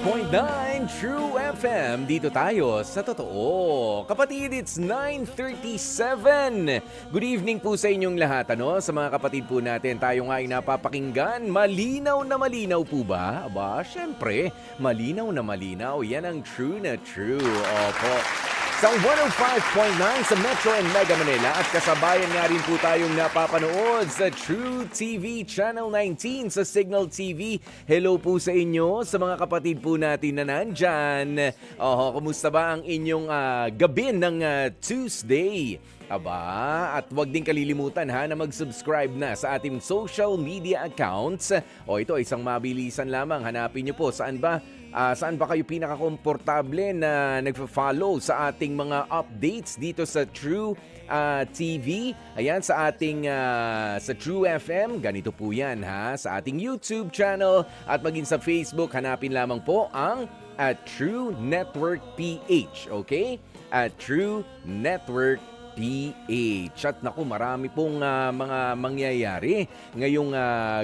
105.9 True FM. Dito tayo sa totoo. Kapatid, it's 9:37. Good evening po sa inyong lahat. Sa mga kapatid po natin, tayo nga ay napapakinggan. Malinaw na malinaw po ba? Aba, syempre, malinaw na malinaw. Yan ang true na true. Opo. Sa 105.9 sa Metro and Mega Manila at kasabayan nga rin po tayong napapanood sa True TV Channel 19 sa Signal TV. Hello po sa inyo, sa mga kapatid po natin na nandyan. Kumusta ba ang inyong gabi ng Tuesday? Aba, at huwag din kalilimutan na mag-subscribe na sa ating social media accounts. Ito isang mabilisan lamang. Hanapin niyo po saan ba kayo pinaka-komportable na nagfa-follow sa ating mga updates dito sa True TV. Ayan, sa ating sa True FM. Ganito po yan sa ating YouTube channel at maging sa Facebook. Hanapin lamang po ang True Network PH. Okay? True Network PH. At naku, marami pong mga mangyayari ngayong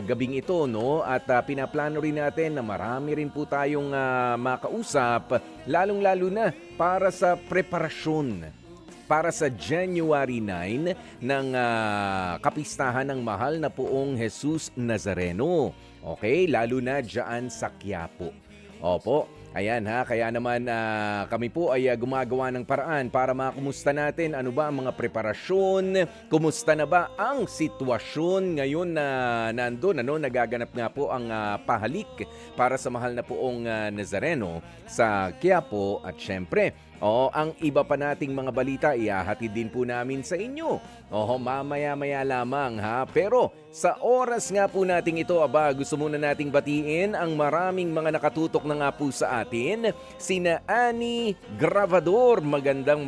gabing ito, no? At pinaplano rin natin na marami rin po tayong makausap, lalong-lalo na para sa preparasyon para sa January 9 ng kapistahan ng mahal na poong Jesus Nazareno. Okay? Lalo na dyan sa Quiapo. Opo. Ayan kaya naman kami po ay gumagawa ng paraan para makumusta natin ano ba ang mga preparasyon, kumusta na ba ang sitwasyon ngayon na nandun, nagaganap nga po ang pahalik para sa mahal na poong Nazareno sa Quiapo at syempre, ang iba pa nating mga balita ihahatid din po namin sa inyo. Mamaya-maya lamang Pero sa oras nga po nating ito, gusto muna nating batiin ang maraming mga nakatutok na nga po sa atin. Sina Annie Gravador, magandang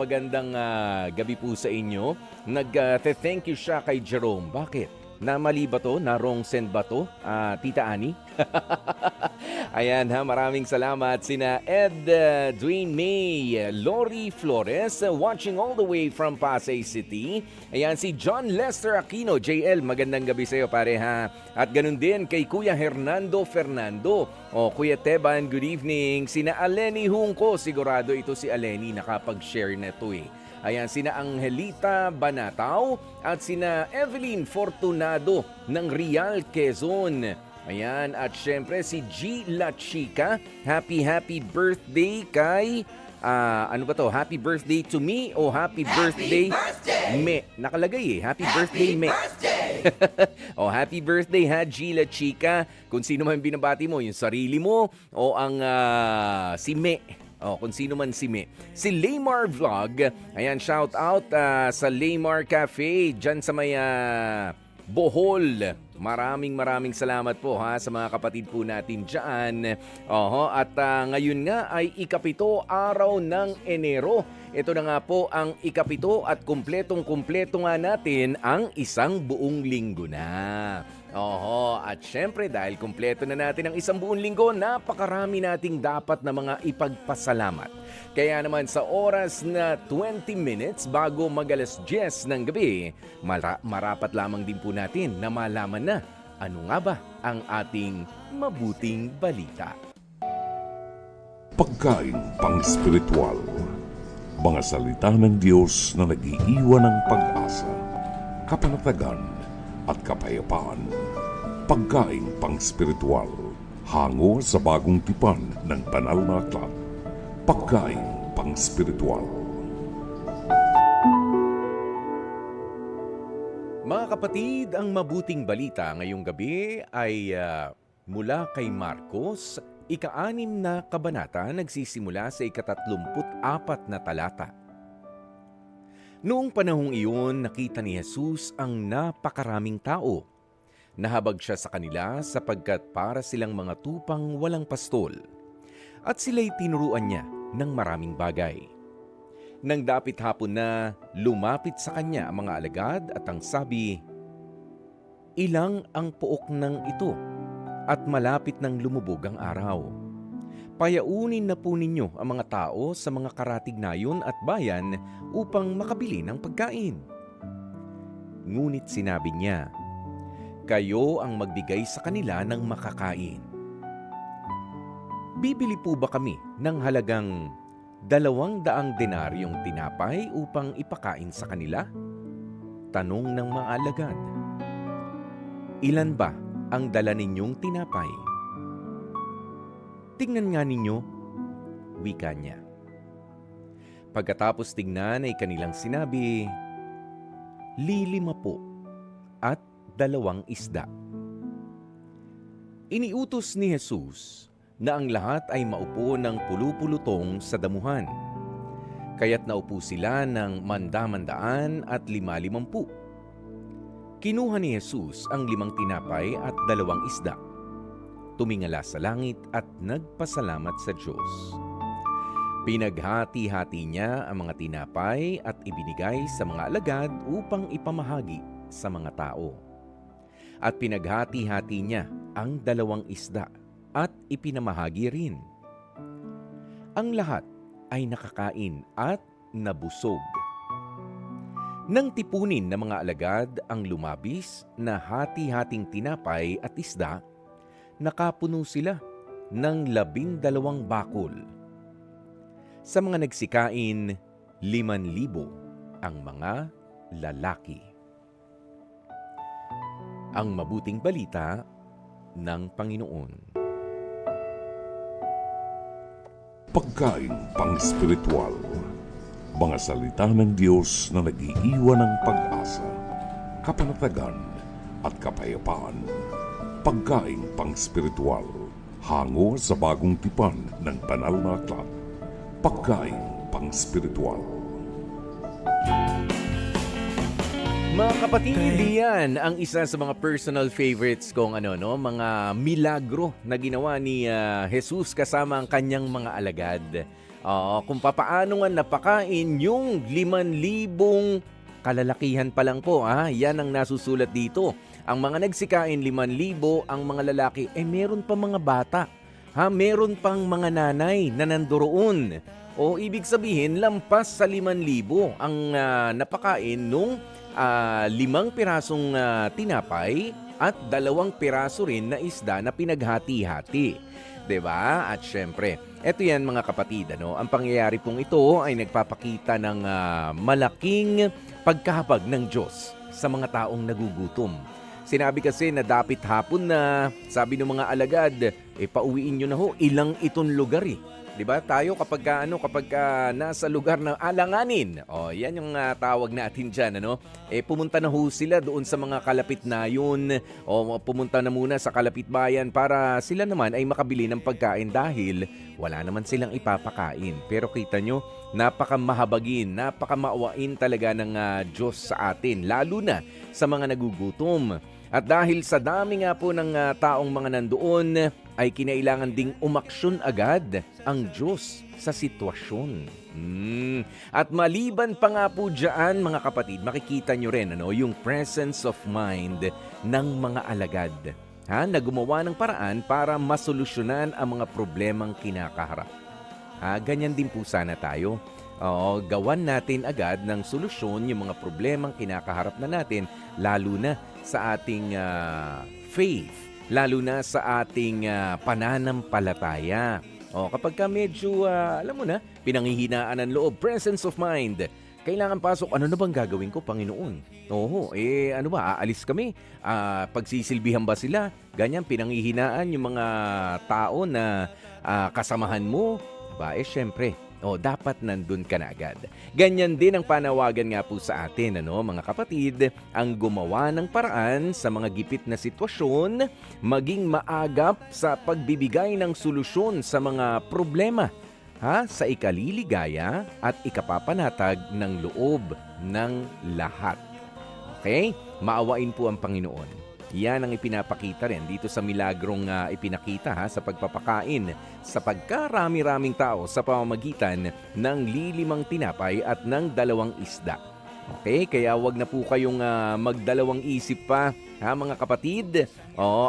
gabi po sa inyo. Nag-thank you siya kay Jerome. Bakit? Namali ba to? Na-wrong send ba to? Tita Annie? Ayan maraming salamat. Sina Ed, Dwayne May, Lori Flores, watching all the way from Pasay City. Ayan si John Lester Aquino, JL, magandang gabi sa iyo pare At ganun din kay Kuya Hernando Fernando. Kuya Teban, good evening. Sina Aleni Hungko, sigurado ito si Aleni, nakapag-share na to Ayan, sina Angelita Banataw at sina Evelyn Fortunado ng Real, Quezon. Ayan, at syempre si G. La Chica, happy birthday kay, happy birthday to me o happy birthday me? Nakalagay happy birthday me. Happy birthday G. La Chica. Kung sino man binabati mo, yung sarili mo o ang si me. Kung sino man si Me. Si Laymar Vlog, ayan, shout out sa Laymar Cafe, dyan sa may Bohol. Maraming salamat po sa mga kapatid po natin dyan. At ngayon nga ay ikapito araw ng Enero. Ito na nga po ang ikapito at kumpletong-kumpleto nga natin ang isang buong linggo na. At syempre dahil kumpleto na natin ang isang buong linggo, napakarami nating dapat na mga ipagpasalamat. Kaya naman sa oras na 20 minutes bago mag-alas 10 ng gabi, marapat lamang din po natin na malaman na ano nga ba ang ating mabuting balita. Pagkain pang-spiritual. Mga salita ng Diyos na nag-iiwan ng pag-asa, kapanatagan at kapayapaan. Pagkain pang-spiritual. Hango sa bagong tipan ng banal na aklat. Pagkain pang-spiritual. Mga kapatid, ang mabuting balita ngayong gabi ay mula kay Marcos, ika-6 na kabanata, nagsisimula sa ika-34 na talata. Noong panahong iyon, nakita ni Jesus ang napakaraming tao. Nahabag siya sa kanila sapagkat para silang mga tupang walang pastol. At sila'y tinuruan niya ng maraming bagay. Nang dapit hapon na, lumapit sa kanya ang mga alagad at ang sabi, "Ilang ang puok ng ito at malapit nang lumubog ang araw. Payaunin na po ninyo ang mga tao sa mga karatignayon at bayan upang makabili ng pagkain." Ngunit sinabi niya, "Kayo ang magbigay sa kanila ng makakain." Bibili po ba kami ng halagang 200 denaryong tinapay upang ipakain sa kanila? Tanong ng mga alagad. Ilan ba ang dala ninyong tinapay? Tingnan nga ninyo, wika niya. Pagkatapos tingnan ay kanilang sinabi, 5 po at 2 isda. Iniutos ni Jesus na ang lahat ay maupo ng pulu-pulutong sa damuhan. Kaya't naupo sila ng manda-mandaan at 50. Kinuha ni Jesus ang 5 tinapay at 2 isda. Tumingala sa langit at nagpasalamat sa Diyos. Pinaghati-hati niya ang mga tinapay at ibinigay sa mga alagad upang ipamahagi sa mga tao. At pinaghati-hati niya ang 2 isda at ipinamahagi rin. Ang lahat ay nakakain at nabusog. Nang tipunin ng mga alagad ang lumabis na hati-hating tinapay at isda, nakapuno sila ng 12 bakul. Sa mga nagsikain, 5,000 ang mga lalaki. Ang mabuting balita ng Panginoon. Pagkain pang-spiritual. Mga salita ng Diyos na nag-iiwan ng pag-asa, kapanatagan at kapayapaan. Pagkain pang-spiritual. Hango sa bagong tipan ng banal na aklat. Pagkain pang-spiritual. Mga kapatid, yan ang isa sa mga personal favorites kong mga milagro na ginawa ni Jesus kasama ang kanyang mga alagad. Kung papaano nga napakain yung 5,000 kalalakihan pa lang po. Yan ang nasusulat dito. Ang mga nagsikain 5,000, ang mga lalaki, meron pa mga bata. Meron pang mga nanay na nandoroon. Ibig sabihin, lampas sa 5,000 ang napakain nung 5 pirasong tinapay at 2 piraso rin na isda na pinaghati-hati. 'Di ba? At syempre, eto yan mga kapatid, ang pangyayari pong ito ay nagpapakita ng malaking pagkahabag ng Diyos sa mga taong nagugutom. Sinabi kasi na dapit hapon na, sabi ng mga alagad, pauwiin nyo na ho, ilang itong lugar eh. 'Di ba? Tayo kapag nasa lugar ng alanganin. Yan yung tawag natin diyan, pumunta na ho sila doon sa mga kalapit na yun o pumunta na muna sa kalapit bayan para sila naman ay makabili ng pagkain dahil wala naman silang ipapakain. Pero kita nyo, napakamahabagin, napakamaawain talaga ng Diyos sa atin, lalo na sa mga nagugutom. At dahil sa dami nga po ng taong mga nandoon, ay kinailangan ding umaksyon agad ang Diyos sa sitwasyon. At maliban pa nga po dyan, mga kapatid, makikita nyo rin yung presence of mind ng mga alagad na gumawa ng paraan para masolusyonan ang mga problemang kinakaharap. Ganyan din po sana tayo. Gawan natin agad ng solusyon yung mga problemang kinakaharap na natin, lalo na sa ating faith, lalo na sa ating pananampalataya. Kapag ka medyo, alam mo na, pinanghihinaan ng loob, presence of mind, kailangan pasok, ano na bang gagawin ko, Panginoon? Ano ba, aalis kami? Pagsisilbihan ba sila? Ganyan, pinanghihinaan yung mga tao na kasamahan mo. Syempre, dapat nandun ka na agad. Ganyan din ang panawagan nga po sa atin, mga kapatid, ang gumawa ng paraan sa mga gipit na sitwasyon, maging maagap sa pagbibigay ng solusyon sa mga problema, sa ikaliligaya at ikapapanatag ng loob ng lahat. Okay? Maawain po ang Panginoon. Yan ang ipinapakita rin dito sa milagrong ipinakita sa pagpapakain sa pagkarami-raming tao sa pamamagitan ng 5 tinapay at ng 2 isda. Okay, kaya wag na po kayong magdalawang isip pa, mga kapatid.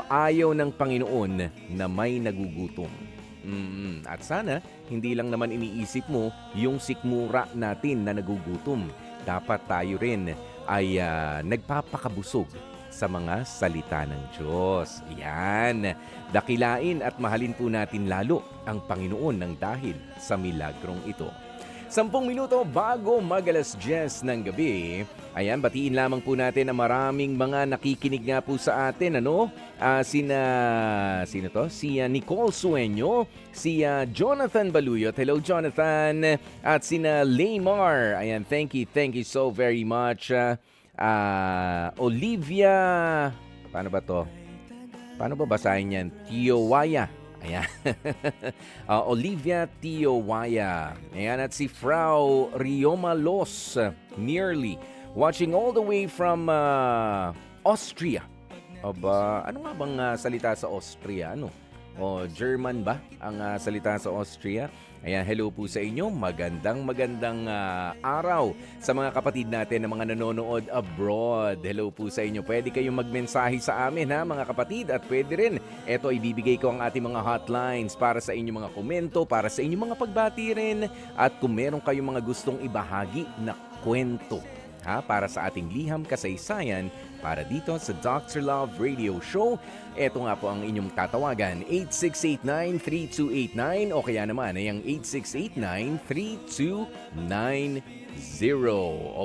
Ayaw ng Panginoon na may nagugutom. At sana, hindi lang naman iniisip mo yung sikmura natin na nagugutom. Dapat tayo rin ay nagpapakabusog sa mga salita ng Diyos. Yan. Dakilain at mahalin po natin lalo ang Panginoon ng dahil sa milagrong ito. 10 minuto bago mag-alas 10 ng gabi. Ayan, batiin lamang po natin ang maraming mga nakikinig nga po sa atin. Sino to? Si Nicole Sueño, si Jonathan Baluyot. Hello, Jonathan. At sina Laymar. Ayan, thank you so very much. Olivia, paano ba to? Paano ba basahin yan? Tiowaya. Ayan. Olivia Tiowaya. Ayan, at si Frau Rioma Los. Nearly. Watching all the way from Austria. Aba, ano nga bang salita sa Austria? O German ba ang salita sa Austria? Ayan, hello po sa inyo. Magandang araw sa mga kapatid natin na mga nanonood abroad. Hello po sa inyo. Pwede kayong magmensahe sa amin mga kapatid, at pwede rin. Eto, ibibigay ko ang ating mga hotlines para sa inyong mga komento, para sa inyong mga pagbati rin, at kung meron kayong mga gustong ibahagi na kwento para sa ating liham kasaysayan para dito sa Dr. Love Radio Show. Ito nga po ang inyong tatawagan, 8689-3289 o kaya naman ay ang 8689-3290.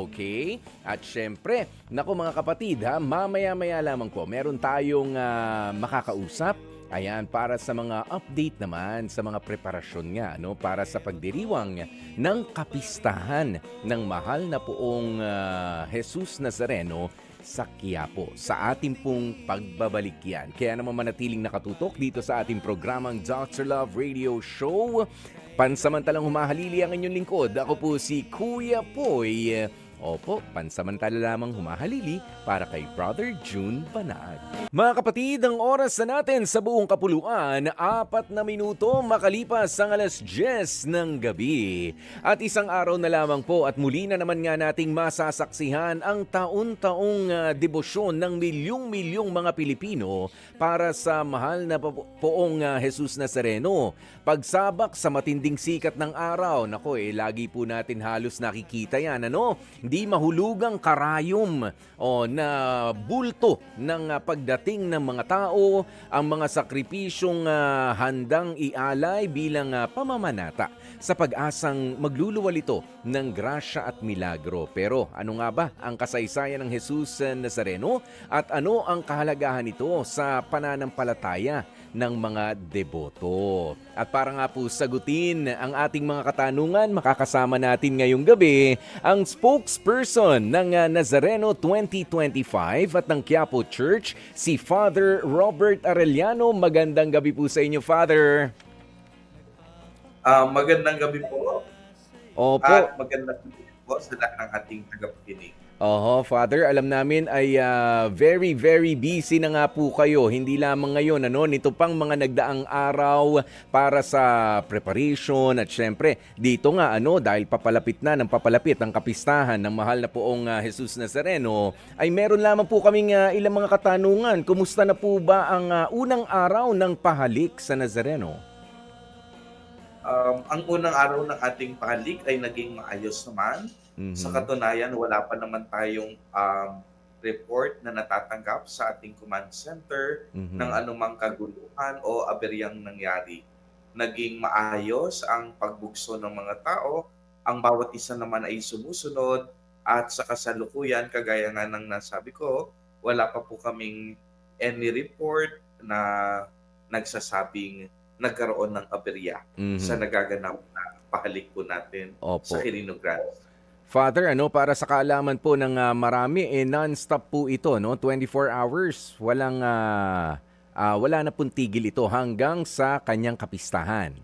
Okay? At syempre, naku mga kapatid mamaya-maya lamang po, meron tayong makakausap. Ayan, para sa mga update naman sa mga preparasyon nga, para sa pagdiriwang ng kapistahan ng mahal na poong Jesus Nazareno sa Quiapo, sa ating pong pagbabalik yan. Kaya naman manatiling nakatutok dito sa ating programang Dr. Love Radio Show. Pansamantalang humahalili ang inyong lingkod. Ako po si Kuya Poy. Opo, pansamantala lamang humahalili para kay Brother June Banag. Mga kapatid, ang oras na natin sa buong kapuluan, 4 na minuto makalipas ang alas 10 ng gabi. At isang araw na lamang po at muli na naman nga nating masasaksihan ang taon-taong debosyon ng milyong-milyong mga Pilipino para sa mahal na poong Jesus Nazareno. Pagsabak sa matinding sikat ng araw, lagi po natin halos nakikita yan, Di mahulugang karayom na bulto ng pagdating ng mga tao, ang mga sakripisyong handang ialay bilang pamamanata sa pag-asang magluluwal ito ng grasya at milagro. Pero ano nga ba ang kasaysayan ng Jesus Nazareno at ano ang kahalagahan nito sa pananampalataya ng mga deboto? At para nga po sagutin ang ating mga katanungan, makakasama natin ngayong gabi ang spokesperson ng Nazareno 2025 at ng Quiapo Church, si Father Robert Arellano. Magandang gabi po sa inyo, Father. Magandang gabi po. Opo. At magandang gabi po sa lahat ng ating tagapakinig. Father, alam namin ay very, very busy na nga po kayo. Hindi lamang ngayon, nito pang mga nagdaang araw para sa preparation at syempre, dito nga, dahil papalapit ang kapistahan ng mahal na poong Jesus Nazareno, ay meron lamang po kaming ilang mga katanungan. Kumusta na po ba ang unang araw ng pahalik sa Nazareno? Ang unang araw ng ating pahalik ay naging maayos naman. Sa katunayan, wala pa naman tayong report na natatanggap sa ating command center ng anumang kaguluhan o aberyang nangyari. Naging maayos ang pagbugso ng mga tao, ang bawat isa naman ay sumusunod, at sa kasalukuyan, kagaya nga ng nasabi ko, wala pa po kaming any report na nagsasabing nagkaroon ng aberya sa nagaganap na pahalik po natin sa Quirino Grande. Father, para sa kaalaman po ng marami, non-stop po ito, 24 hours. Wala na pong tigil ito hanggang sa kanyang kapistahan.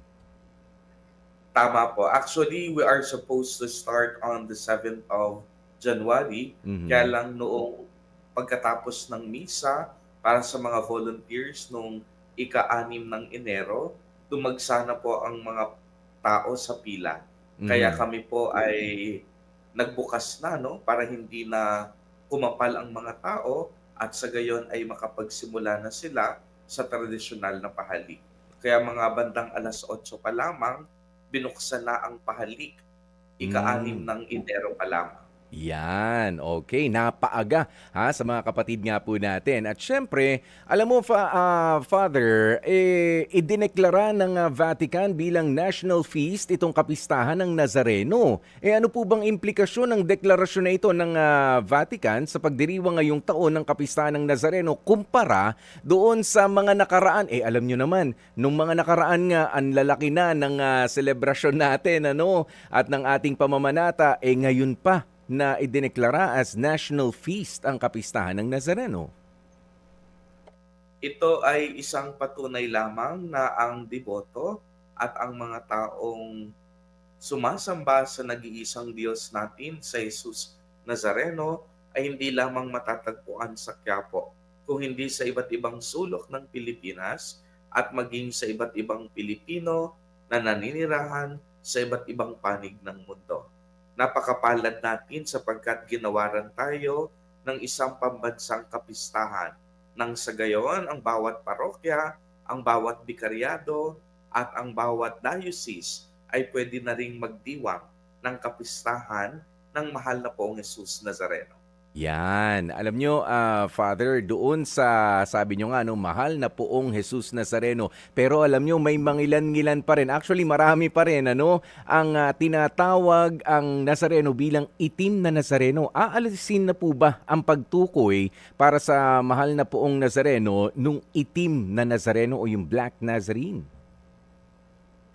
Tama po. Actually, we are supposed to start on the 7th of January. Kaya lang noong pagkatapos ng misa para sa mga volunteers noong ika-6 ng Enero, dumagsa na po ang mga tao sa pila. Kaya kami po ay nagbukas na para hindi na kumapal ang mga tao at sa gayon ay makapagsimula na sila sa tradisyonal na pahalik. Kaya mga bandang alas 8 pa lamang, binuksan na ang pahalik. Ika-6 ng Enero pa lamang. Yan, okay. Napaaga sa mga kapatid nga po natin. At syempre, alam mo, Father, idineklara ng Vatican bilang national feast itong kapistahan ng Nazareno. Ano po bang implikasyon ng deklarasyon na ito ng Vatican sa pagdiriwang ngayong taon ng kapistahan ng Nazareno kumpara doon sa mga nakaraan? Alam nyo naman, nung mga nakaraan nga, ang lalaki na ng selebrasyon natin at ng ating pamamanata, ngayon pa na idineklara as national feast ang kapistahan ng Nazareno. Ito ay isang patunay lamang na ang deboto at ang mga taong sumasamba sa nag-iisang Diyos natin sa Jesus Nazareno ay hindi lamang matatagpuan sa Quiapo, kung hindi sa iba't ibang sulok ng Pilipinas at maging sa iba't ibang Pilipino na naninirahan sa iba't ibang panig ng mundo. Napakapalad natin sapagkat ginawaran tayo ng isang pambansang kapistahan nang sa gayon ang bawat parokya, ang bawat bikaryado at ang bawat diocese ay pwede na ring magdiwang ng kapistahan ng mahal na poong Jesus Nazareno. Yan. Alam nyo, Father, doon sa, sabi nyo nga, mahal na poong Jesus Nazareno. Pero alam nyo, may mangilan-ngilan pa rin. Actually, marami pa rin, ang tinatawag ang Nazareno bilang itim na Nazareno. Aalisin na po ba ang pagtukoy para sa mahal na poong Nazareno nung itim na Nazareno o yung Black Nazarene?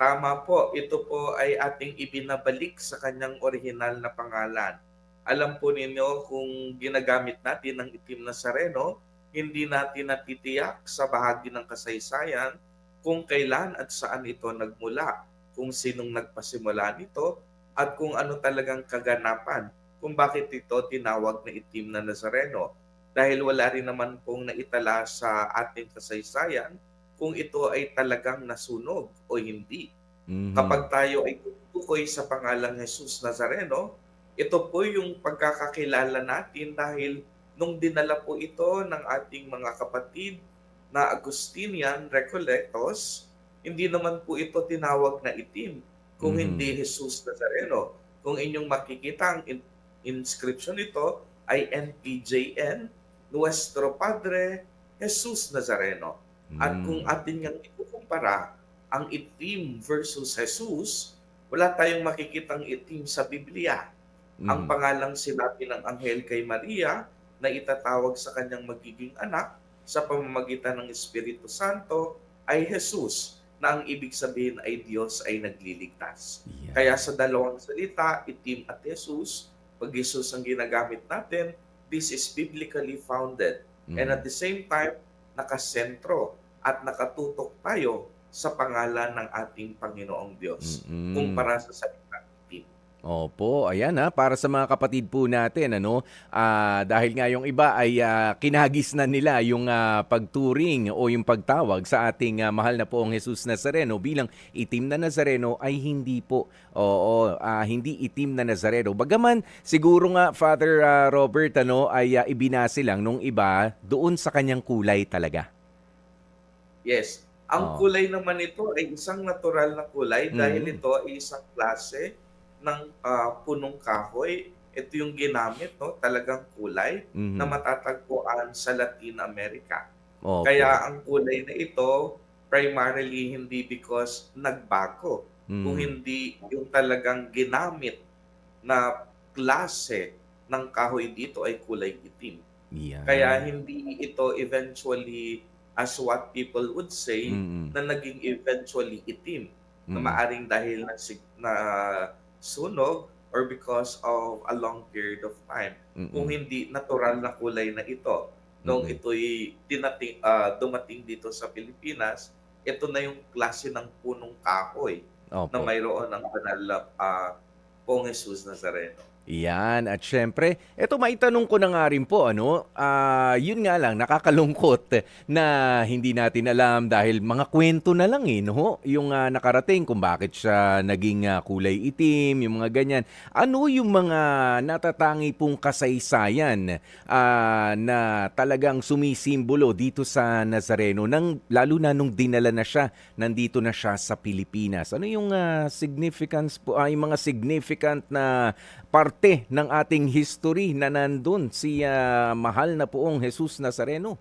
Tama po, ito po ay ating ibinabalik sa kanyang orihinal na pangalan. Alam po ninyo kung ginagamit natin ng itim na Nazareno, hindi natin natitiyak sa bahagi ng kasaysayan kung kailan at saan ito nagmula, kung sinong nagpasimula nito, at kung ano talagang kaganapan, kung bakit ito tinawag na itim na Nazareno. Dahil wala rin naman pong naitala sa ating kasaysayan kung ito ay talagang nasunog o hindi. Kapag tayo ay tutukoy sa pangalang Jesus Nazareno, ito po yung pagkakakilala natin dahil nung dinala po ito ng ating mga kapatid na Agustinian Recollectos, hindi naman po ito tinawag na itim kung hindi Jesus Nazareno. Kung inyong makikita ang inscription nito ay NPJN, Nuestro Padre Jesus Nazareno. At kung atin ngang ikukumpara ang itim versus Jesus, wala tayong makikitang itim sa Biblia. Ang pangalang sinabi ng anghel kay Maria na itatawag sa kanyang magiging anak sa pamamagitan ng Espiritu Santo ay Jesus, na ang ibig sabihin ay Diyos ay nagliligtas. Yeah. Kaya sa dalawang salita, itim at Jesus, pag Jesus ang ginagamit natin, this is biblically founded. And at the same time, nakasentro at nakatutok tayo sa pangalan ng ating Panginoong Diyos kumpara sa salita itim. Opo, ayan para sa mga kapatid po natin, dahil nga yung iba ay kinagis na nila yung pagturing o yung pagtawag sa ating mahal na poong Jesus Nazareno bilang itim na Nazareno ay hindi po, hindi itim na Nazareno. Bagaman siguro nga Father Robert ay ibinase lang nung iba doon sa kanyang kulay talaga. Yes, ang kulay naman ito ay isang natural na kulay dahil ito ay isang klase ng punong kahoy. Ito yung ginamit, talagang kulay na matatagpuan sa Latin America. Okay. Kaya ang kulay na ito, primarily hindi because nagbago, kung hindi yung talagang ginamit na klase ng kahoy dito ay kulay itim. Yeah. Kaya hindi ito eventually, as what people would say, na naging eventually itim, na maaring dahil na sunog or because of a long period of time. Kung hindi natural na kulay na ito, nung ito'y dumating dito sa Pilipinas, ito na yung klase ng punong kahoy na mayroon ng banal na Poong Jesus Nazareno. Yan, at syempre, eto maitanong ko na nga rin po, yun nga lang, nakakalungkot na hindi natin alam dahil mga kwento na lang yung nakarating kung bakit siya naging kulay itim, yung mga ganyan. Ano yung mga natatangi pong kasaysayan na talagang sumisimbolo dito sa Nazareno, lalo na nung dinala na siya, nandito na siya sa Pilipinas? Ano yung significance po, yung mga significant na parte parte ng ating history na nandun si mahal na poong Jesus Nazareno?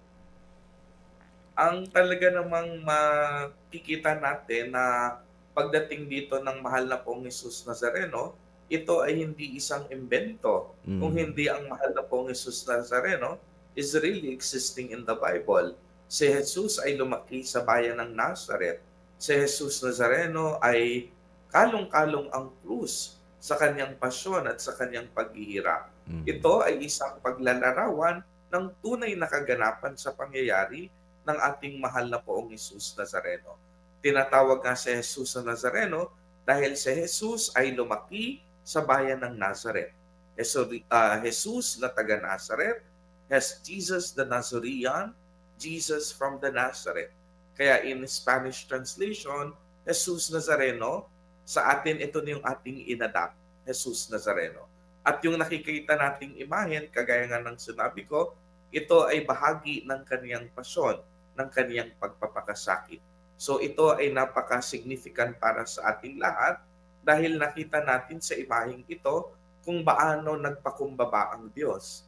Ang talaga namang makikita natin na pagdating dito ng mahal na pong Jesus Nazareno, ito ay hindi isang imbento. Kung Mm. hindi ang mahal na pong Jesus Nazareno is really existing in the Bible. Si Jesus ay lumaki sa bayan ng Nazareth. Si Jesus Nazareno ay kalong-kalong ang krus sa kanyang pasyon at sa kanyang paghihirap. Mm. Ito ay isang paglalarawan ng tunay na kaganapan sa pangyayari ng ating mahal na poong Jesus Nazareno. Tinatawag nga si Jesus na Nazareno dahil si Jesus ay lumaki sa bayan ng Nazareth. Jesus na taga Nazareth has Jesus the Nazarean, Jesus from the Nazareth. Kaya in Spanish translation, Jesus Nazareno, sa atin ito na yung ating inadapt, Jesus Nazareno. At yung nakikita nating imahen, kagaya nga ng sinabi ko, ito ay bahagi ng kaniyang pasyon, ng kaniyang pagpapakasakit. So ito ay napaka-significant para sa ating lahat dahil nakita natin sa imaheng ito kung paano nagpakumbaba ang Diyos.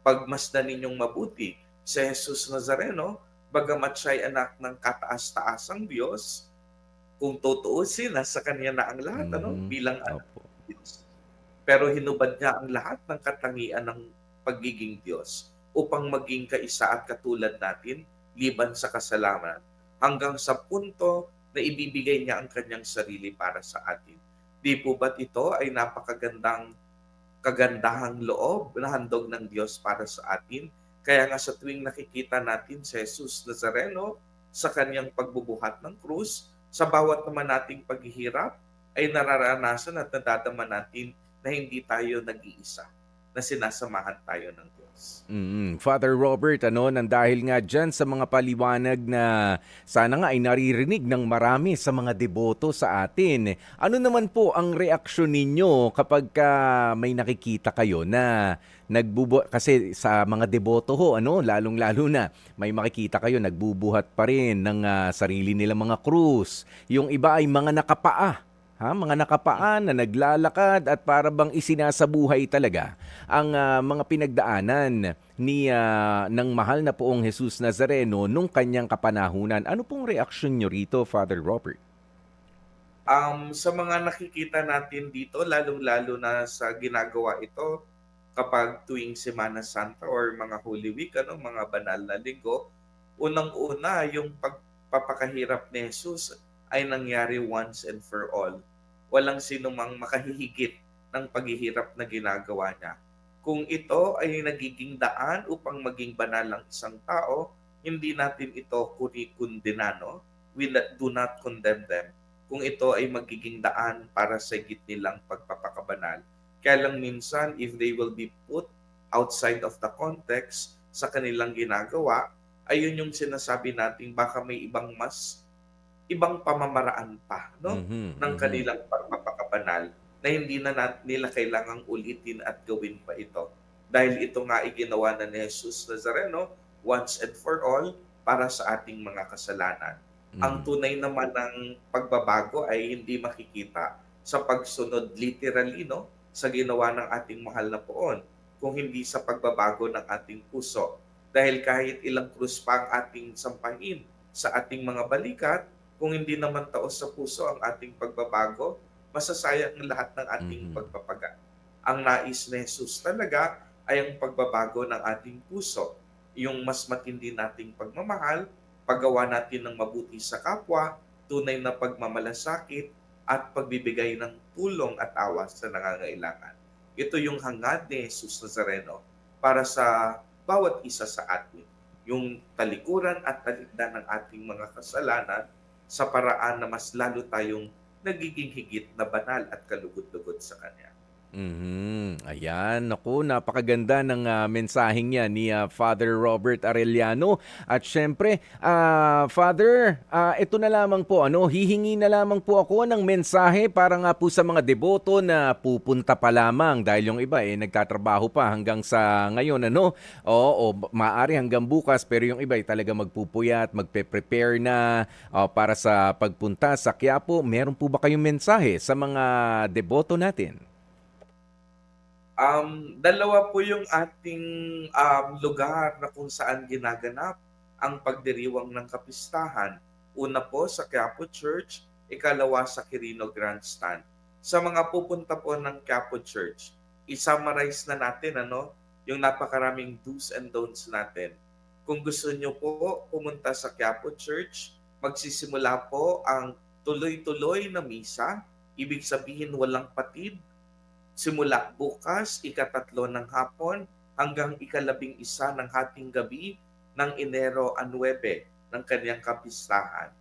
Pagmasdan ninyong mabuti, si Jesus Nazareno, bagamat siya'y anak ng kataas-taasang Diyos, kung tutuusin, sa kanya na ang lahat, Mhm. bilang anak Opo. ng Diyos. Pero hinubad niya ang lahat ng katangian ng pagiging Diyos upang maging kaisa at katulad natin liban sa kasalanan hanggang sa punto na ibibigay niya ang kanyang sarili para sa atin. Di po ba't ito ay kagandahang loob na handog ng Diyos para sa atin? Kaya nga sa tuwing nakikita natin si Jesus Nazareno sa kanyang pagbubuhat ng krus, sa bawat naman nating paghihirap, ay nararanasan at nadadama natin na hindi tayo nag-iisa, na sinasamahan tayo ng Diyos. Father Robert, nang dahil nga dyan sa mga paliwanag na sana nga ay naririnig ng marami sa mga deboto sa atin, ano naman po ang reaksyon ninyo kapag may nakikita kayo na kasi sa mga deboto ho, lalong-lalo na may makikita kayo nagbubuhat pa rin ng sarili nilang mga krus. Yung iba ay mga nakapaa. Mga nakapaan na naglalakad at para bang isinasabuhay talaga ang mga pinagdaanan ng mahal na poong Jesus Nazareno nung kanyang kapanahunan. Ano pong reaksyon nyo rito, Father Robert? Sa mga nakikita natin dito, lalong-lalo na sa ginagawa ito kapag tuwing Semana Santa or mga Holy Week, mga banal na linggo, unang-una yung pagpapakahirap ni Jesus ay nangyari once and for all. Walang sino mang makahihigit ng paghihirap na ginagawa niya. Kung ito ay nagiging daan upang maging banal ang isang tao, hindi natin ito kundinano. We do not condemn them. Kung ito ay magiging daan para sa higit nilang pagpapakabanal. Kaya lang minsan, if they will be put outside of the context sa kanilang ginagawa, ayun yung sinasabi natin baka may ibang pamamaraan pa ng kanilang pagpapakabanal na hindi na nila kailangang ulitin at gawin pa ito. Dahil ito nga ay ginawa na ni Jesus Nazareno once and for all para sa ating mga kasalanan. Ang tunay naman ng pagbabago ay hindi makikita sa pagsunod literally sa ginawa ng ating mahal na poon, kung hindi sa pagbabago ng ating puso. Dahil kahit ilang krus pa ang ating sampahin sa ating mga balikat, kung hindi naman taos sa puso ang ating pagbabago, masasayang ang lahat ng ating pagpapaga. Ang nais ni Jesus talaga ay ang pagbabago ng ating puso, yung mas matindi nating pagmamahal, paggawa natin ng mabuti sa kapwa, tunay na pagmamalasakit, at pagbibigay ng tulong at awa sa nangangailangan. Ito yung hangad ni Jesus Nazareno para sa bawat isa sa atin. Yung talikuran at talikdan ng ating mga kasalanan sa paraan na mas lalo tayong nagiging higit na banal at kalugod-lugod sa Kanya. Ayan, naku, napakaganda ng mensaheng yan ni Father Robert Arellano. At syempre, Father, ito na lamang po, hihingi na lamang po ako ng mensahe para nga po sa mga deboto na pupunta pa lamang dahil yung iba nagtatrabaho pa hanggang sa ngayon, o maaari hanggang bukas, pero yung iba talaga magpupuyat, magpe-prepare na para sa pagpunta sa Quiapo. Meron po ba kayong mensahe sa mga deboto natin? Dalawa po yung ating lugar na kung saan ginaganap ang pagdiriwang ng kapistahan. Una po sa Quiapo Church, ikalawa sa Quirino Grandstand. Sa mga pupunta po ng Quiapo Church, i-summarize na natin yung napakaraming do's and don'ts natin. Kung gusto nyo po pumunta sa Quiapo Church, magsisimula po ang tuloy-tuloy na misa, ibig sabihin walang patid, simula bukas, ika-3 ng hapon, hanggang ika-11 ng hating gabi ng Enero 9 ng kanyang kapistahan.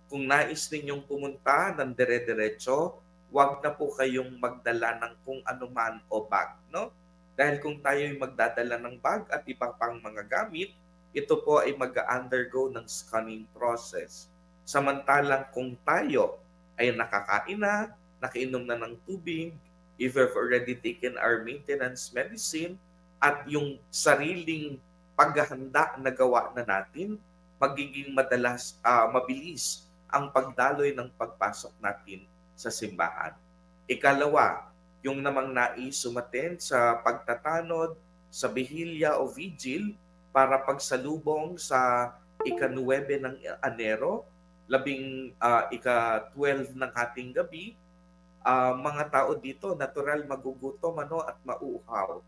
Kung nais ninyong pumunta ng dire-diretso, huwag na po kayong magdala ng kung anuman o bag, no? Dahil kung tayo'y magdadala ng bag at iba pang mga gamit, ito po ay mag-undergo ng scanning process. Samantalang kung tayo ay nakakain na, nakainom na ng tubig, if we've already taken our maintenance medicine, at yung sariling paghahanda na gawa na natin, magiging mabilis ang pagdaloy ng pagpasok natin sa simbahan. Ikalawa, yung namang nais sumaten sa pagtatanod, sa bihilya o vigil para pagsalubong sa ika-9 ng Enero, ika-12 ng hating gabi, mga tao dito, natural magugutom at mauuhaw.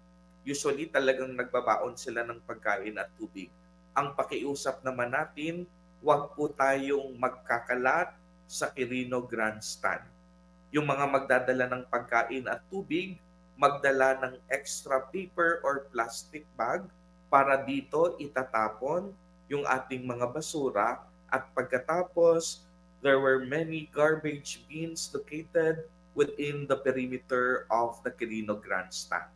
Usually talagang nagbabaon sila ng pagkain at tubig. Ang pakiusap naman natin, huwag po tayong magkakalat sa Quirino Grandstand. Yung mga magdadala ng pagkain at tubig, magdala ng extra paper or plastic bag para dito itatapon yung ating mga basura, at pagkatapos, there were many garbage bins located within the perimeter of the Quirino Grandstand.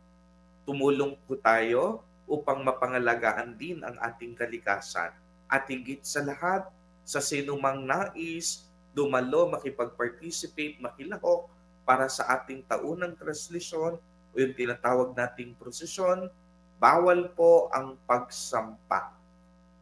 Tumulong po tayo upang mapangalagaan din ang ating kalikasan, at higit sa lahat, sa sinumang nais dumalo, makipag-participate, makilahok para sa ating taunang translisyon o yung tinatawag nating prosesyon, bawal po ang pagsampa.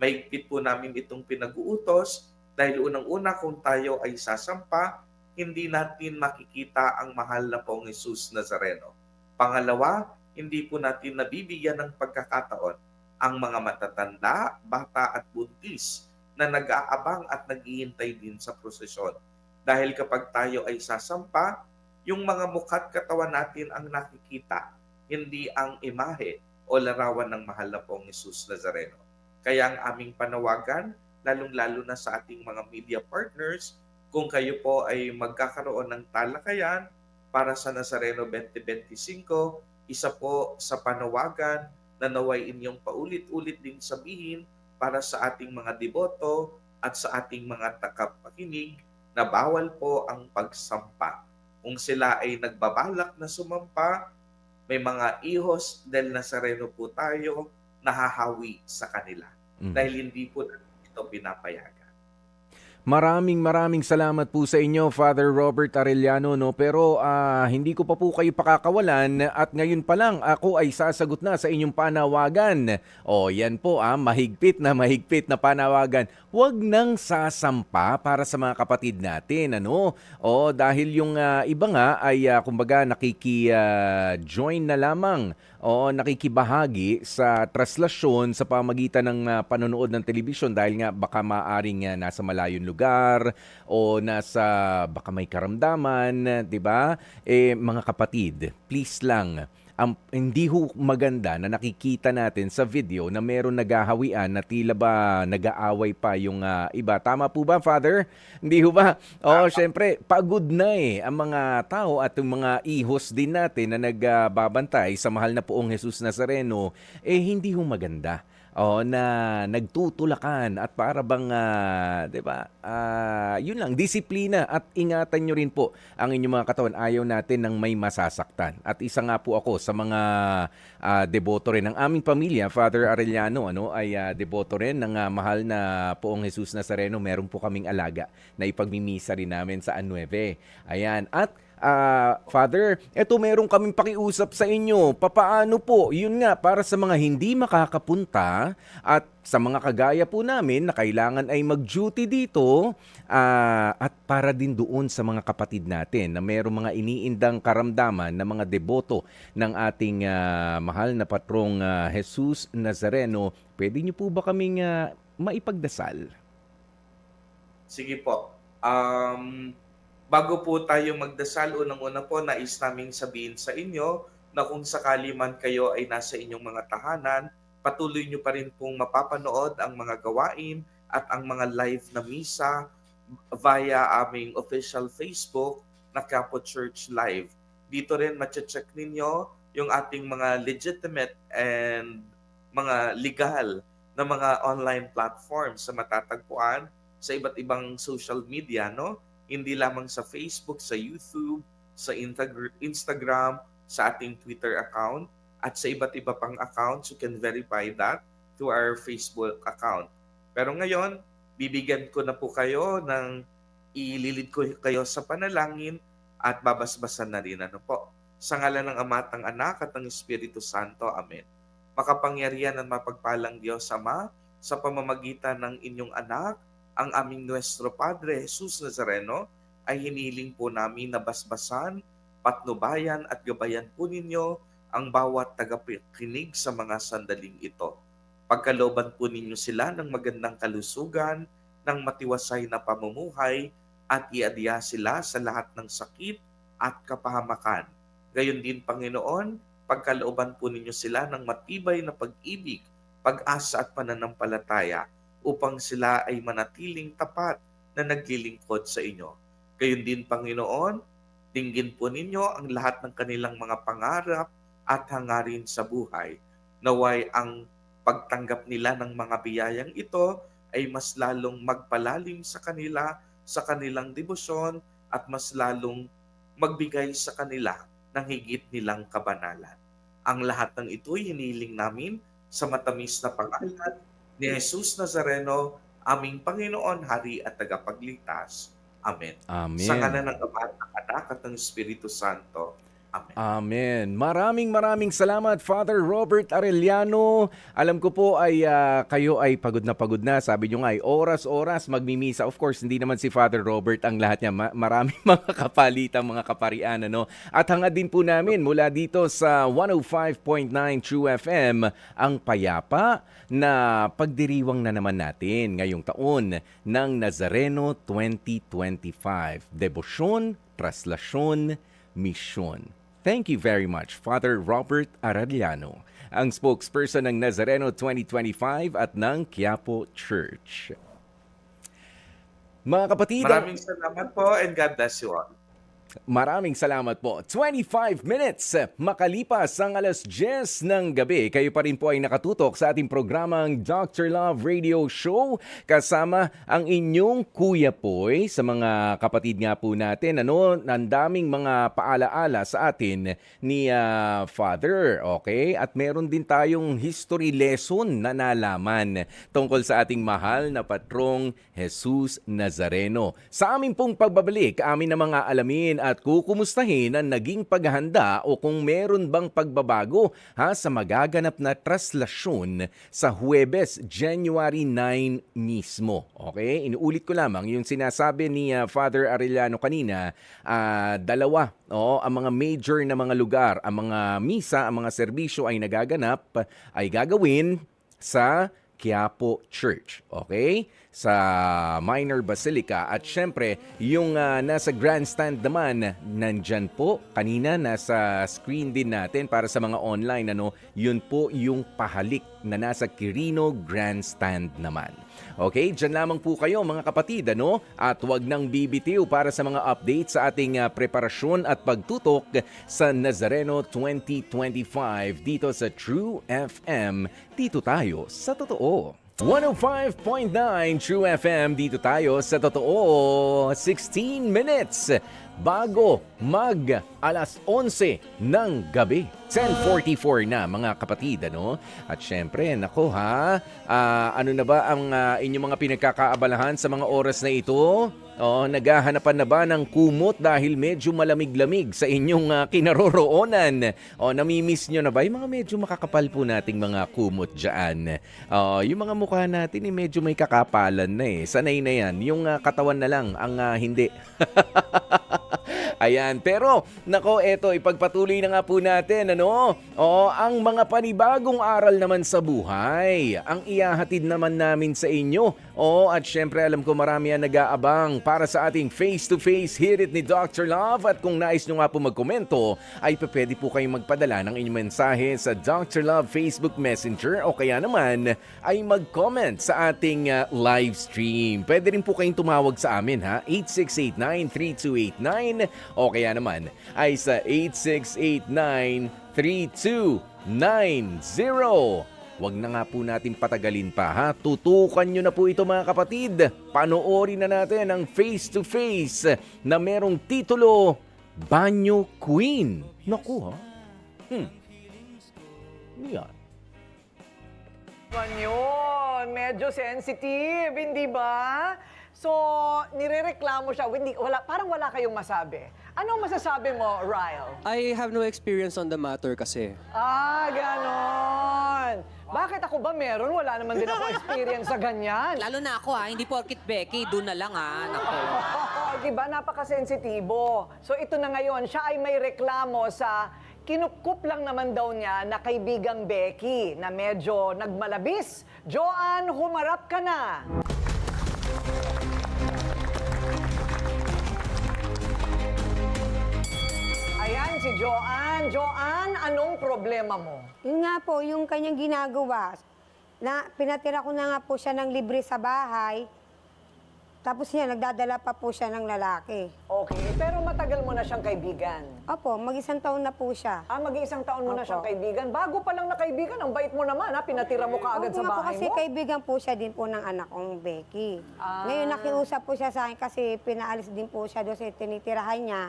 Mahigpit po namin itong pinag-uutos dahil unang-una kung tayo ay sasampa, hindi natin makikita ang mahal na pong Jesus Nazareno. Pangalawa, hindi po natin nabibigyan ng pagkakataon ang mga matatanda, bata at buntis na nag-aabang at naghihintay din sa prosesyon. Dahil kapag tayo ay sasampa, yung mga mukha't katawan natin ang nakikita, hindi ang imahe o larawan ng mahal na pong Jesus Nazareno. Kaya ang aming panawagan, lalong-lalo na sa ating mga media partners, kung kayo po ay magkakaroon ng talakayan para sa Nazareno 2025, isa po sa panawagan na naway inyong paulit-ulit din sabihin para sa ating mga deboto at sa ating mga tagapakinig na bawal po ang pagsampa. Kung sila ay nagbabalak na sumampa, may mga ihos del Nazareno po tayo nahahawi sa kanila. Dahil hindi po ito pinapayagan. Maraming salamat po sa inyo, Father Robert Arellano, no? Pero hindi ko pa po kayo pakakawalan at ngayon pa lang ako ay sasagot na sa inyong panawagan. O yan po, mahigpit na panawagan. Huwag nang sasampa para sa mga kapatid natin, ano? O dahil yung iba nga ay kumbaga nakiki-join na lamang o nakikibahagi sa traslasyon sa pamagitan ng panonood ng telebisyon dahil nga baka maaring nasa malayong lugar o nasa baka may karamdaman, 'di ba? Mga kapatid, please lang, hindi ho maganda na nakikita natin sa video na meron naghahawian na tila ba nag-aaway pa yung iba. Tama po ba, Father? Hindi ho ba? Syempre, pagod na ang mga tao at yung mga ihos din natin na nagbabantay sa mahal na poong Jesus Nazareno, hindi ho maganda. Na nagtutulakan at para bang, 'di ba? Yun lang, disiplina at ingatan nyo rin po ang inyong mga katawan. Ayaw natin ng may masasaktan. At isa nga po ako sa mga deboto rin ng aming pamilya, Father Arellano, ay deboto rin ng mahal na poong Jesus Nazareno. Meron po kaming alaga na ipagmimisa rin namin sa 9. Ayan. At Father, eto meron kaming pakiusap sa inyo. Papaano po? Yun nga, para sa mga hindi makakapunta at sa mga kagaya po namin na kailangan ay mag-duty dito at para din doon sa mga kapatid natin na merong mga iniindang karamdaman na mga deboto ng ating mahal na patrong Jesus Nazareno, pwede niyo po ba kaming maipagdasal? Sige po. Bago po tayo magdasal, unang-una po, nais naming sabihin sa inyo na kung sakali man kayo ay nasa inyong mga tahanan, patuloy nyo pa rin pong mapapanood ang mga gawain at ang mga live na misa via aming official Facebook na Quiapo Church Live. Dito rin mache-check ninyo yung ating mga legitimate and mga legal na mga online platforms sa matatagpuan sa iba't ibang social media, no? Hindi lamang sa Facebook, sa YouTube, sa Instagram, sa ating Twitter account, at sa iba't iba pang accounts. You can verify that through our Facebook account. Pero ngayon, bibigyan ko na po kayo ng ililid ko kayo sa panalangin at babasbasan na rin. Ano po? Sa ngalan ng Ama at ng Anak at ng Espiritu Santo. Amen. Makapangyarihan at mapagpalang Diyos Ama, sa pamamagitan ng inyong anak, ang aming Nuestro Padre Jesus Nazareno, ay hiniling po namin na basbasan, patnubayan at gabayan po ninyo ang bawat tagapakinig sa mga sandaling ito. Pagkalooban po ninyo sila ng magandang kalusugan, ng matiwasay na pamumuhay, at iadya sila sa lahat ng sakit at kapahamakan. Gayon din, Panginoon, pagkalooban po ninyo sila ng matibay na pag-ibig, pag-asa at pananampalataya, upang sila ay manatiling tapat na naglilingkod sa inyo. Gayon din, Panginoon, dinggin po ninyo ang lahat ng kanilang mga pangarap at hangarin sa buhay. Naway ang pagtanggap nila ng mga biyayang ito ay mas lalong magpalalim sa kanila, sa kanilang debosyon, at mas lalong magbigay sa kanila ng higit nilang kabanalan. Ang lahat ng ito'y hiniling namin sa matamis na pangalan ni Jesus Nazareno, aming Panginoon, Hari at Tagapagligtas. Amen. Amen. Sa ngalan ng Ama at ng Anak at ng Espiritu Santo. Amen. Amen. Maraming salamat, Father Robert Arellano. Alam ko po ay kayo ay pagod na. Sabi nyo nga ay oras-oras magmimisa. Of course, hindi naman si Father Robert ang lahat niya. Maraming mga kapalitan, mga kaparian. Ano? At hangad din po namin mula dito sa 105.9 True FM ang payapa na pagdiriwang na naman natin ngayong taon ng Nazareno 2025. Debosyon, traslasyon, misyon. Thank you very much, Father Robert Arellano, ang spokesperson ng Nazareno 2025 at ng Quiapo Church. Mga kapatid, Maraming salamat po and God bless you all. maraming salamat po. 25 minutes makalipas ang 10:00 ng gabi. Kayo pa rin po ay nakatutok sa ating programang Dr. Love Radio Show kasama ang inyong Kuya Poy. Sa mga kapatid nga po natin, ang daming mga paalaala sa atin ni Father. Okay? At meron din tayong history lesson na nalaman tungkol sa ating mahal na patrong Jesus Nazareno. Sa aming pong pagbabalik, amin na mga alamin at kukumustahin ang naging paghahanda o kung meron bang pagbabago sa magaganap na traslasyon sa Huwebes, January 9 mismo. Okay? Inuulit ko lamang yung sinasabi ni Father Arellano kanina, dalawa ang mga major na mga lugar, ang mga misa, ang mga serbisyo ay nagaganap, ay gagawin sa Quiapo Church. Okay? Sa Minor Basilica. At syempre, yung nasa grandstand naman, nandyan po. Kanina, nasa screen din natin para sa mga online. Yun po yung pahalik na nasa Quirino Grandstand naman. Okay, dyan lamang po kayo mga kapatid. At huwag nang bibitiw para sa mga updates sa ating preparasyon at pagtutok sa Nazareno 2025 dito sa True FM. Dito tayo sa totoo. 105.9 True FM, dito tayo sa totoo. 16 minutes bago mag alas 11 ng gabi. 10:44 na mga kapatid, ano? At syempre, nako ha, ano na ba ang inyong mga pinagkakaabalahan sa mga oras na ito? Naghahanapan na ba ng kumot dahil medyo malamig-lamig sa inyong kinaroroonan? Namimiss nyo na ba yung mga medyo makakapal po nating mga kumot dyan? Yung mga mukha natin medyo may kakapalan na eh. Sanay na yan. Yung katawan na lang ang hindi. Ayan, pero nako, eto, ipagpatuloy na nga po natin, ano? Ang mga panibagong aral naman sa buhay, ang ihahatid naman namin sa inyo. At syempre, alam ko marami ang nag-aabang para sa ating face-to-face Hit It ni Dr. Love. At kung nais nyo nga po magkomento, ay pwede po kayong magpadala ng inyong mensahe sa Dr. Love Facebook Messenger o kaya naman ay mag-comment sa ating live stream. Pwede rin po kayong tumawag sa amin, ha? 8689-3289 o kaya naman ay sa 8689-3290. Huwag na nga po natin patagalin pa, ha? Tutukan nyo na po ito mga kapatid. Panoorin na natin ang face-to-face na merong titulo, Banyo Queen. Naku, ha? Yan. Yun, medyo sensitive, hindi ba? So, nirereklamo siya. Parang wala kayong masabi. Anong masasabi mo, Ryle? I have no experience on the matter kasi. Ganon. Bakit ako ba meron? Wala naman din ako experience sa ganyan. Lalo na ako hindi porkit Becky, doon na lang Nako. Diba? Napakasensitibo. So, ito na ngayon, siya ay may reklamo sa kinukup lang naman daw niya na kaibigang Becky na medyo nagmalabis. Joanne, humarap ka na. Ayan si Joanne. Joanne, anong problema mo? Yun nga po, yung kanyang ginagawa, na pinatira ko na nga po siya ng libre sa bahay, tapos niya, nagdadala pa po siya ng lalaki. Okay, pero matagal mo na siyang kaibigan. Opo, mag-isang taon na po siya. Mag-iisang taon mo na Opo. siyang kaibigan. Bago pa lang na kaibigan, ang bait mo naman, pinatira mo kaagad Opo sa nga po, bahay kasi mo. kaibigan po siya din po ng anak kong Becky. Ah. Ngayon, nakiusap po siya sa akin kasi pinaalis din po siya doon sa tinitirahan niya.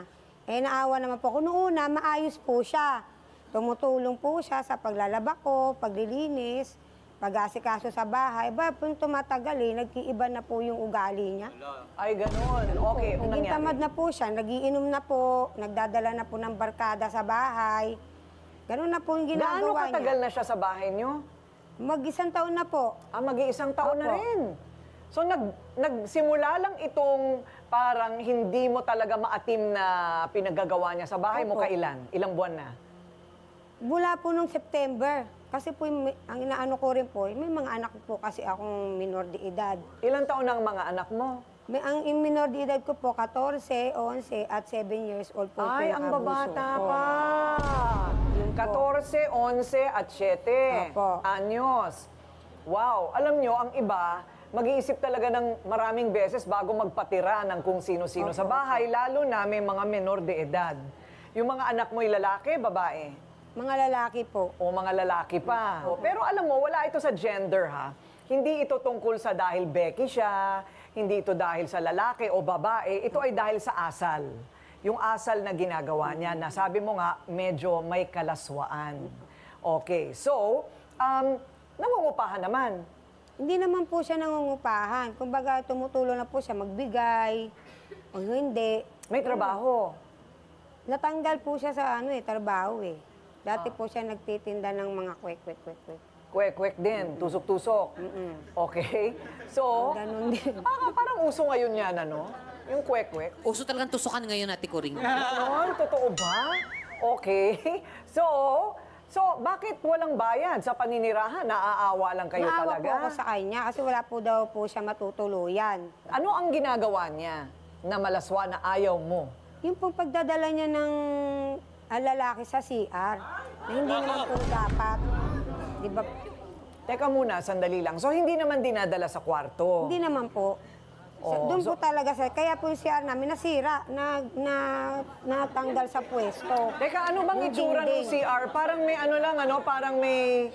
Naawa naman po ako. Noong una, maayos po siya. Tumutulong po siya sa paglalaba ko, paglilinis, pag-asikaso sa bahay. Kung tumatagal nagkiiba na po yung ugali niya. Ay, ganun. Okay, anong Naging nangyari? tamad na po siya, nagiinom na po, nagdadala na po ng barkada sa bahay. Ganun na po yung Gaano ginagawa katagal niya. na siya sa bahay niyo? Mag-isang taon na po. Mag-iisang taon na Opo. rin. So, nagsimula lang itong parang hindi mo talaga maatim na pinaggagawa niya sa bahay mo. Opo. Kailan? Ilang buwan na? Mula po nung September. Kasi po, ang inaano ko rin po, may mga anak po kasi akong minor de edad. Ilang taon na ang mga anak mo? Ang minor de edad ko po, 14, 11, at 7 years old po. Ay, ang pinakabuso babata ko. pa. Yun po. 14, 11, at 7 Opo. anyos. Wow. Alam nyo, ang iba, mag-iisip talaga ng maraming beses bago magpatira ng kung sino-sino sa bahay, lalo na may mga menor de edad. Yung mga anak mo'y lalaki, babae? Mga lalaki po. O mga lalaki pa. Pero alam mo, wala ito sa gender, ha? Hindi ito tungkol sa dahil Becky siya, hindi ito dahil sa lalaki o babae, ito ay dahil sa asal. Yung asal na ginagawa niya, na sabi mo nga, medyo may kalaswaan. Okay, so, nangungupahan naman. Hindi naman po siya nangungupahan. Kumbaga, tumutulong na po siya magbigay. O hindi. May trabaho. Natanggal po siya sa trabaho Dati po siya nagtitinda ng mga kwek. Kwek-kwek din, tusok-tusok. Okay? So, Ganon din. parang uso ngayon yan, ano? Yung kwek-kwek. Uso talagang tusukan ngayon, Ate Coring. Ganon, totoo ba? Okay. So, bakit walang bayad sa paninirahan? Naaawa lang kayo Naawa talaga? po ako sa kanya kasi wala po daw po siya matutuluyan. Ano ang ginagawa niya na malaswa na ayaw mo? Yung pong pagdadala niya ng lalaki sa CR, na hindi naman po dapat. Di ba? Teka muna, sandali lang. So, hindi naman dinadala sa kwarto? Hindi naman po. Oh, Doon po talaga sa, kaya po yung CR namin nasira, natanggal sa pwesto. Teka, ano bang Yung itsura ng dingding. CR? Parang may ano lang, parang may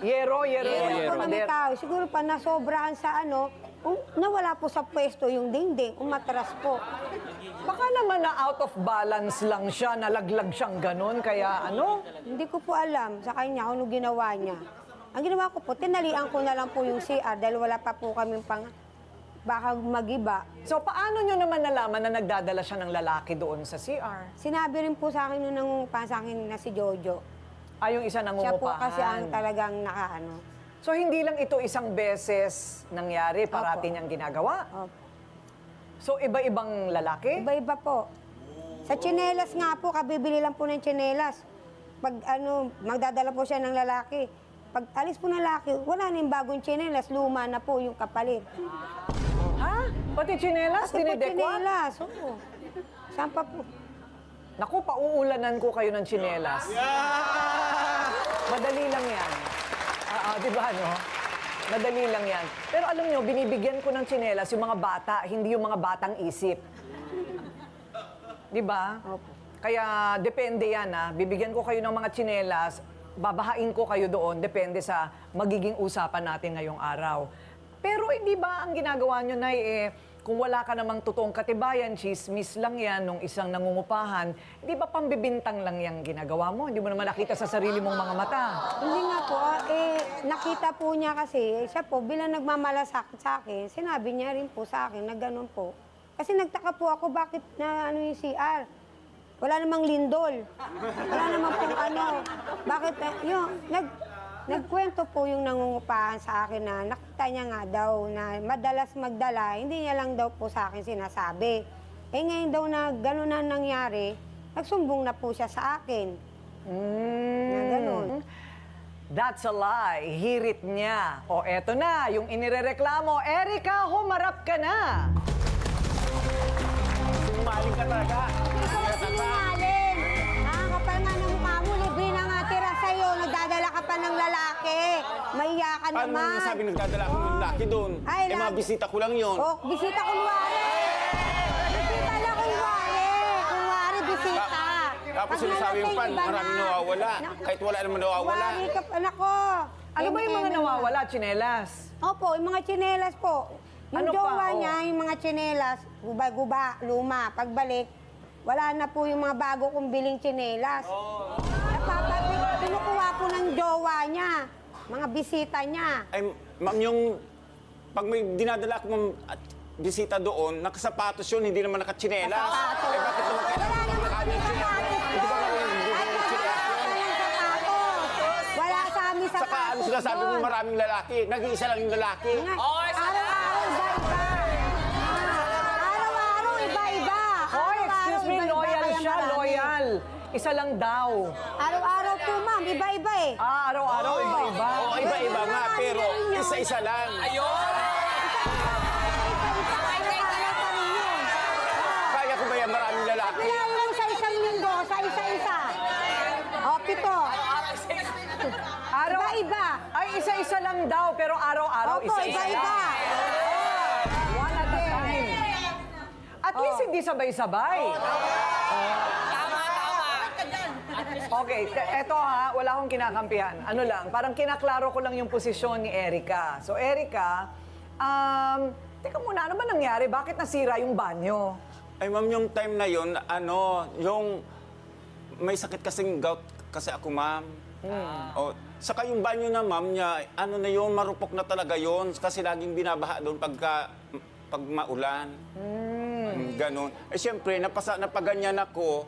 yero Meron po na may pader. kahoy. Siguro pa nasobrahan sa nawala po sa pwesto yung dingding, umatras po. Baka naman na out of balance lang siya, nalaglag siyang ganun, kaya ano? Hindi ko po alam sa kanya kung ano ginawa niya. Ang ginawa ko po, tinalian ko na lang po yung CR dahil wala pa po kaming baka magiba. So paano nyo naman nalaman na nagdadala siya ng lalaki doon sa CR? Sinabi rin po sa akin nung nangungupahan sa akin na si Jojo. Yung isa Siya po nangungupahan. kasi ang talagang nakaano. So hindi lang ito isang beses nangyari, parati Opo. niyang ginagawa. Opo. So iba-ibang lalaki? Iba-iba po. Sa tsinelas nga po, kabibili lang po ng tsinelas. Pag magdadala po siya ng lalaki. Pag alis po ng lalaki, wala na yung bagong tsinelas, luma na po yung kapalit. Ha? Pati tsinelas, Kasi po dinidekwa? tsinelas, oo. Saan pa po? Naku, pauulanan ko kayo ng tsinelas. Madali lang yan. Di ba, no? Madali lang yan. Pero alam nyo, binibigyan ko ng tsinelas yung mga bata, hindi yung mga batang isip. Di ba? Opo. Kaya depende yan, ha. Bibigyan ko kayo ng mga tsinelas, babahain ko kayo doon, depende sa magiging usapan natin ngayong araw. Pero hindi ba ang ginagawa nyo, Nay, kung wala ka namang totoong katibayan, chismis lang yan nung isang nangungupahan, di ba pambibintang lang yung ginagawa mo? Hindi mo naman nakita sa sarili mong mga mata. Hindi nga po, nakita po niya kasi, siya po, bilang nagmamalasakit sa akin, sinabi niya rin po sa akin na ganun po. Kasi nagtaka po ako bakit na ano yung CR. Wala namang lindol. Wala namang pong Bakit, nagkwento po yung nangungupahan sa akin na nakita niya nga daw na madalas magdala, hindi niya lang daw po sa akin sinasabi. Ngayon daw na gano'n na nangyari, nagsumbong na po siya sa akin. Na ganun. That's a lie. Hirit niya. O eto na, yung inirereklamo. Erika, humarap ka na. Sinungaling ka talaga. Sinungaling! Kapal nga ng mukha mo, libre na nga tira sa'yo, nagdadala ka pa ng lalaki. Mahiya ka Paano mo naman. nasabi nagdadala ako ng laki doon? Ay, mga bisita ko lang yon. Oh, bisita kunwari! Bisita lang kunwari! Kunwari, bisita. Tapos Pag sinasabi mo pa, nalasing, iba maraming na. nawawala. Kahit wala naman nawawala. Kunwari ka, anak ko. Ano ba yung mga Eme-eme nawawala, tsinelas? Opo, yung mga tsinelas po. Yung Ano pa? jowa Oh. niya, yung mga tsinelas, guba-guba, luma. Pagbalik, wala na po yung mga bago kong biling tsinelas. Kinukuha po ng jowa niya, mga bisita niya. Ay, ma'am, yung pag may dinadala ko ma'am at bisita doon, nakasapatos yun, hindi naman nakatsinelas. Sapatos. Eh, bakit naman kailangan Wala naman nakaano yung tsinelas? sapatos. Hindi ba kami Ay, wala sa amin sapatos. Saka ano sinasabi mo doon. maraming lalaki? Nag-iisa lang yung lalaki. Araw-araw, iba-iba. Araw-araw, iba-iba. Hoy, excuse me, Araw-araw, iba-iba, loyal kaya siya, marami. loyal. Isa lang daw. Araw-araw po, ma'am. Iba-iba eh. Araw-araw, iba-iba. Oo, iba-iba nga, Marami pero na rin yun. isa-isa lang. Araw-araw pa rin yun. Kaya ko ba yan maraming lalaki? Kailangan mo sa isang linggo, sa isa-isa. O, 7. Araw, Iba-iba. Ay, isa-isa lang daw, pero araw-araw, Opo, isa-isa iba-iba. lang. One at a time. At least hindi sabay-sabay. Okay, eto ha, wala akong kinakampihan. Ano lang, parang kinaklaro ko lang yung posisyon ni Erika. So, Erika, teka muna, ano ba nangyari? Bakit nasira yung banyo? Ay, ma'am, yung time na yun, yung may sakit kasing gout kasi ako, ma'am. O, saka yung banyo na, ma'am, niya, na yun, marupok na talaga yun kasi laging binabaha doon pag maulan. Ganon. Eh, siyempre, napaganyan ako,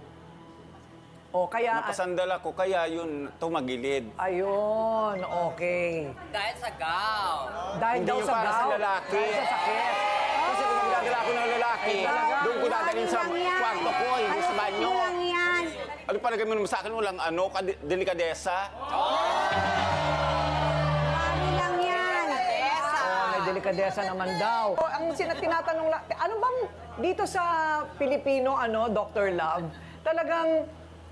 O, kaya... napasandal ako, kaya yun, tumagilid. Ayun, okay. Dahil sa gout. Dahil Hindi daw yung sa para sa gout. lalaki. Dahil sa sakit. Kasi kung magdadala ako ng lalaki, doon ko dadalhin sa Lang yan. kwarto ko, hindi sa banyo. Ano lang yan? Ano palagay mo naman sa akin, walang delikadesa? Marami lang yan. Oh, may delikadesa naman daw. Oh, ang tinatanong lang, ano bang dito sa Pilipino, Dr. Love, talagang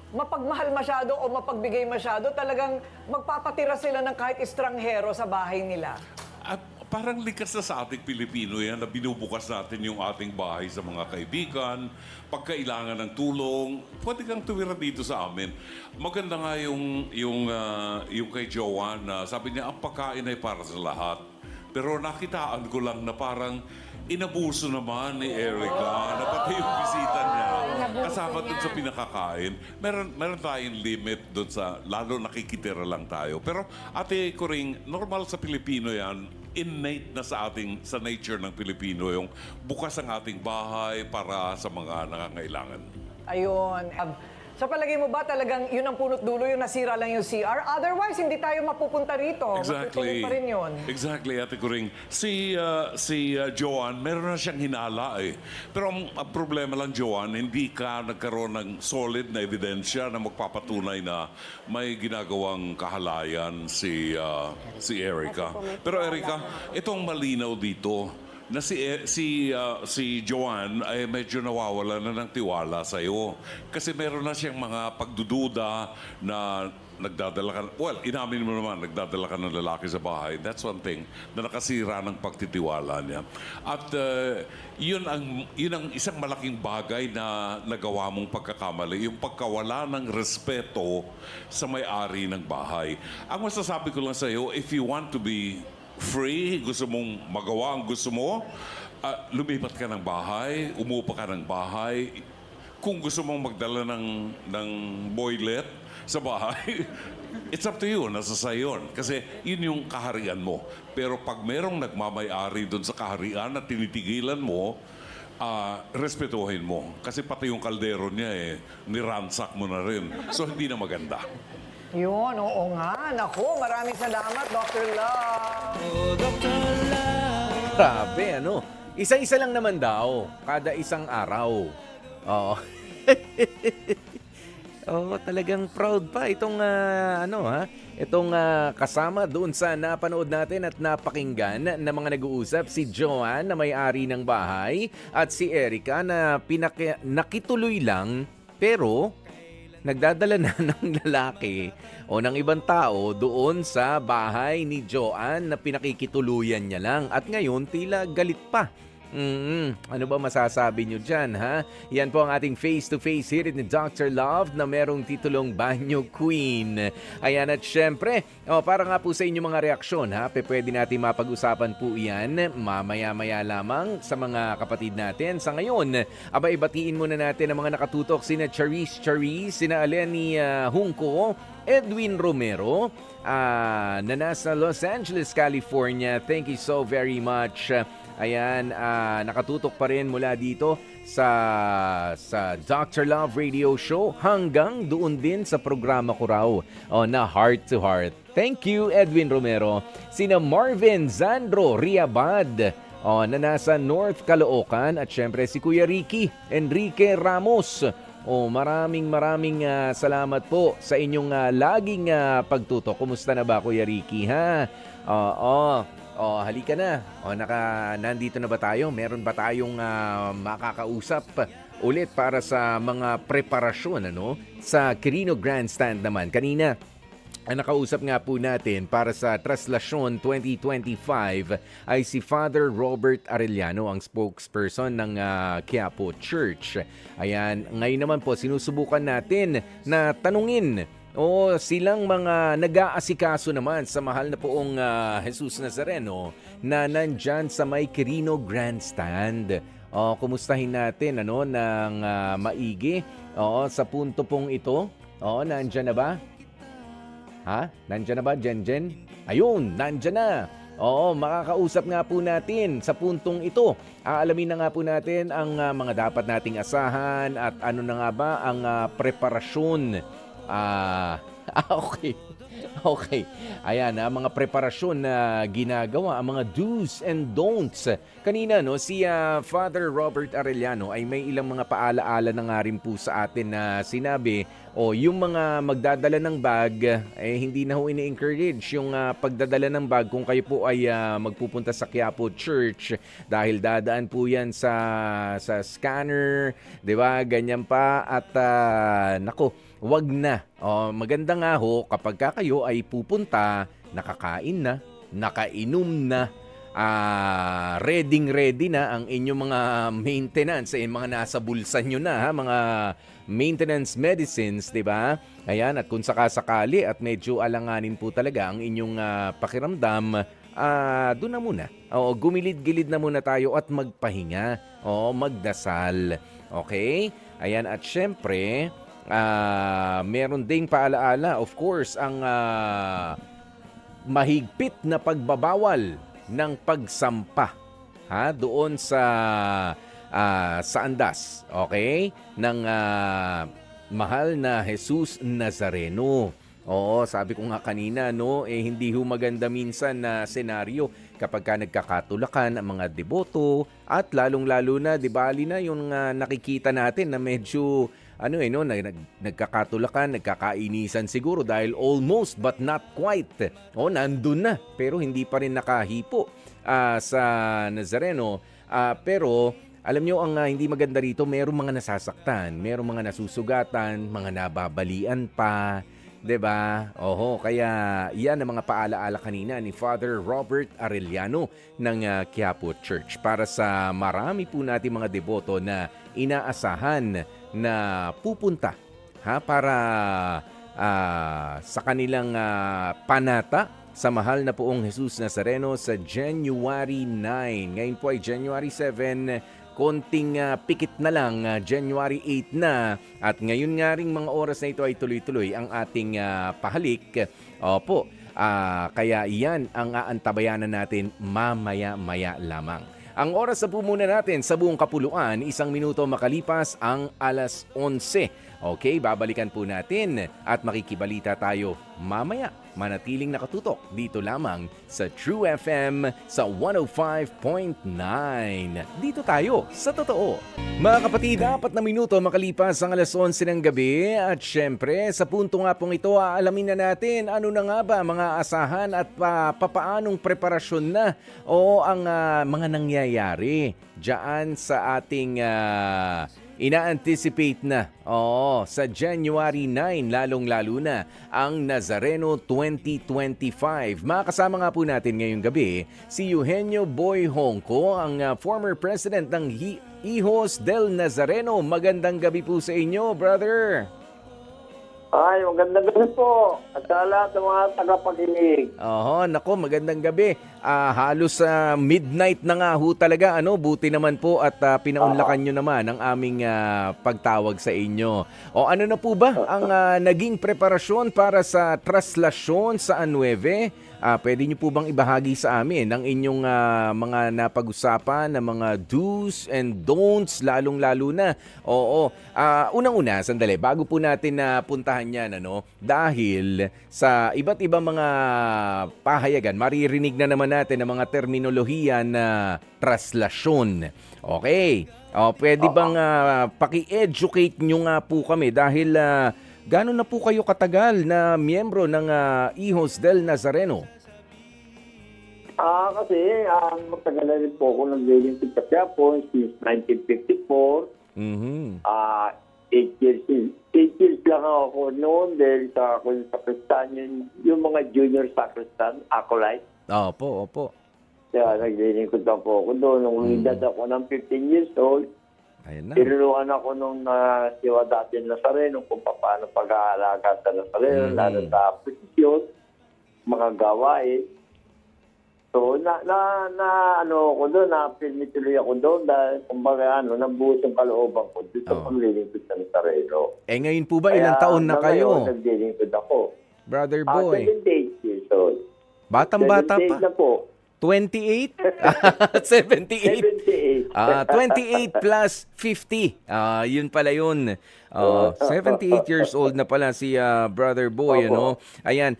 mapagmahal masyado o mapagbigay masyado, talagang magpapatira sila ng kahit estranghero sa bahay nila. At parang likas na sa ating Pilipino yan na binubukas natin yung ating bahay sa mga kaibigan. Pag kailangan ng tulong, pwede kang tumira dito sa amin. Maganda nga yung kay Joanne na sabi niya, ang pagkain ay para sa lahat. Pero nakitaan ko lang na parang inabuso naman ni Erica na pati yung bisita niya. Kasama dun sa pinakakain. Meron tayong limit dun sa, lalo nakikitira lang tayo. Pero ate Coring, normal sa Pilipino yan, innate na sa nature ng Pilipino yung bukas ang ating bahay para sa mga nangangailangan. Ayun. Sa palagay mo ba talagang yun ang punot dulo, yung nasira lang yung CR? Otherwise, hindi tayo mapupunta rito. Matutuloy pa rin yun. Exactly, Ate Coring. Si Joanne, meron na siyang hinala eh. Pero ang problema lang, Joanne, hindi ka nagkaroon ng solid na ebidensya na magpapatunay na may ginagawang kahalayan si Erica. Pero Erica, itong malinaw dito, na si Joanne ay medyo nawawala na ng tiwala sa iyo. Kasi meron na siyang mga pagdududa na nagdadala ka, well, inamin mo naman, nagdadala ka ng lalaki sa bahay. That's one thing na nakasira ng pagtitiwala niya. At yun ang isang malaking bagay na nagawa mong pagkakamali, yung pagkawala ng respeto sa may-ari ng bahay. Ang masasabi ko lang sa iyo, if you want to be free, gusto mong magawa ang gusto mo, lumipat ka ng bahay, umupa ka ng bahay. Kung gusto mong magdala ng boylet sa bahay, it's up to you, nasa sayo yun. Kasi yun yung kaharian mo. Pero pag merong nagmamay-ari doon sa kaharian at tinitigilan mo, respetuhin mo. Kasi pati yung kaldero niya niransak mo na rin. So hindi na maganda. Yun, oo nga. Naku, maraming salamat, Dr. Love. Grabe, ano? Isa-isa lang naman daw, kada isang araw. Oo. Oo, talagang proud pa itong itong kasama doon sa napanood natin at napakinggan na mga nag-uusap, si Joanne na may-ari ng bahay at si Erica na nakituloy lang pero nagdadala na ng lalaki o ng ibang tao doon sa bahay ni Joanne na pinakikituluyan niya lang. At ngayon, tila galit pa. Ano ba masasabi nyo dyan, ha? Yan po ang ating face-to-face here ni Dr. Love na merong titulong Banyo Queen. Ayan, at syempre, para nga po sa inyong mga reaksyon, ha? Pwede natin mapag-usapan po yan mamaya-maya lamang sa mga kapatid natin. Sa ngayon, ibatiin muna natin ang mga nakatutok sina Charis, sina Aleni Hungko, Edwin Romero, na nasa Los Angeles, California. Thank you so very much. Ayan, nakatutok pa rin mula dito sa Dr. Love Radio Show hanggang doon din sa programa ko raw na Heart to Heart. Thank you, Edwin Romero. Sina Marvin Zandro Riabad na nasa North Caloocan at syempre si Kuya Ricky Enrique Ramos. Maraming salamat po sa inyong laging pagtutok. Kumusta na ba, Kuya Ricky, ha? Halika na. Nandito na ba tayo? Meron ba tayong makakausap ulit para sa mga preparasyon sa Quirino Grandstand naman? Kanina, ang nakausap nga po natin para sa Traslasyon 2025 ay si Father Robert Arellano, ang spokesperson ng Quiapo Church. Ayan, ngayon naman po sinusubukan natin na tanungin silang mga nag-aasikaso naman sa mahal na poong Jesus Nazareno na nandyan sa may Quirino Grandstand. Kumustahin natin ng maigi sa punto pong ito. Nandyan na ba? Ha? Nandyan na ba, Jen? Ayun, nandyan na. Makakausap nga po natin sa puntong ito. Aalamin na nga po natin ang mga dapat nating asahan at ano na nga ba ang preparasyon. Okay. Ayan, mga preparasyon na ginagawa, ang mga do's and don'ts. Kanina, si Father Robert Arellano ay may ilang mga paalaala na nga rin po sa atin na sinabi, yung mga magdadala ng bag, hindi na ho ini-encourage yung pagdadala ng bag kung kayo po ay magpupunta sa Quiapo Church dahil dadaan po yan sa scanner, di ba? Ganyan pa at wag na. Maganda nga ho kapag kayo ay pupunta, nakakain na, nakainom na, ready na ang inyong mga maintenance, mga nasa bulsa nyo na, mga maintenance medicines, di ba? Ayan, at kung sakasakali at medyo alanganin po talaga ang inyong pakiramdam, doon na muna. Oo, gumilid-gilid na muna tayo at magpahinga. Oo, magdasal. Okay? Ayan, at syempre, meron ding paalaala, of course, ang mahigpit na pagbabawal ng pagsampa doon sa andas, okay? Ng mahal na Jesus Nazareno. Oo, sabi ko nga kanina, no, hindi ho maganda minsan na senaryo kapag ka nagkakatulakan ang mga deboto at lalong-lalo na, di bali na yung nakikita natin na medyo nagkakatulakan, nagkakainisan siguro dahil almost but not quite. Nandun na pero hindi pa rin nakahipo sa Nazareno. Pero alam nyo, ang hindi maganda rito, merong mga nasasaktan, merong mga nasusugatan, mga nababalian pa. 'Di ba? Oho, kaya yan ang mga paalaala kanina ni Father Robert Arellano ng Quiapo Church para sa marami po nating mga deboto na inaasahan na pupunta para sa kanilang panata sa mahal na poong Jesus Nazareno sa January 9. Ngayon po ay January 7. Konting pikit na lang, January 8 na. At ngayon nga ring mga oras na ito ay tuloy-tuloy ang ating pahalik. Opo, kaya iyan ang aantabayanan natin mamaya-maya lamang. Ang oras na po muna natin sa buong kapuluan, 1 minuto makalipas ang alas 11. Okay, babalikan po natin at makikibalita tayo mamaya. Manatiling nakatutok dito lamang sa True FM sa 105.9. Dito tayo sa totoo. Mga kapatid, 4 na minuto makalipas ang alas 11 ng gabi at syempre sa punto nga pong ito aalamin na natin ano na nga ba mga asahan at papaanong preparasyon na o ang mga nangyayari diyan sa ating ina-anticipate na sa January 9, lalong-lalo na ang Nazareno 2025. Makasama nga po natin ngayong gabi si Eugenio Boy Hongco, ang former president ng Hijos del Nazareno. Magandang gabi po sa inyo, brother. Ay, magandang gabi po. At sa lahat ng mga tagapakinig. Nako, magandang gabi. Halos midnight na nga ho talaga. Buti naman po at pinaunlakan nyo naman ang aming pagtawag sa inyo. Ano na po ba ang naging preparasyon para sa traslasyon sa Anueve? Pwede nyo po bang ibahagi sa amin ang inyong mga napag-usapan na mga do's and don'ts, lalong-lalo na? Unang-una, sandali, bago po natin puntahan yan, dahil sa iba't ibang mga pahayagan, maririnig na naman natin ang mga terminolohiya na traslasyon. Okay. Pwede bang paki-educate nyo nga po kami dahil gano'n na po kayo katagal na miyembro ng Hijos del Nazareno? Kasi matagal na rin po ako naglilingkod sa Quiapo since 1954. 8 years lang ako noon dahil sa sacristan, yung mga junior sacristan, acolyte. Opo. Kaya naglilingkod lang po ako doon. Nung edad ako ng 15 years old, tinuruan ako nung siwa dati Nazareno kung paano pag-aalaga sa Nazareno, lalo sa posisyon, mga gawain. So, ako doon, pinituloy ako doon dahil kumbaga, nabuhos yung kalooban ko dito sa paglilingkod sa Nazareno. Ngayon po ba, ilang taon na kayo? Ngayon, naglilingkod ako. Brother Boy. 78 years old. Batang-bata pa. 78 na po. 28? 78. 28 plus 50. Yun pala yun. 78 years old na pala si Brother Boy, Ayan.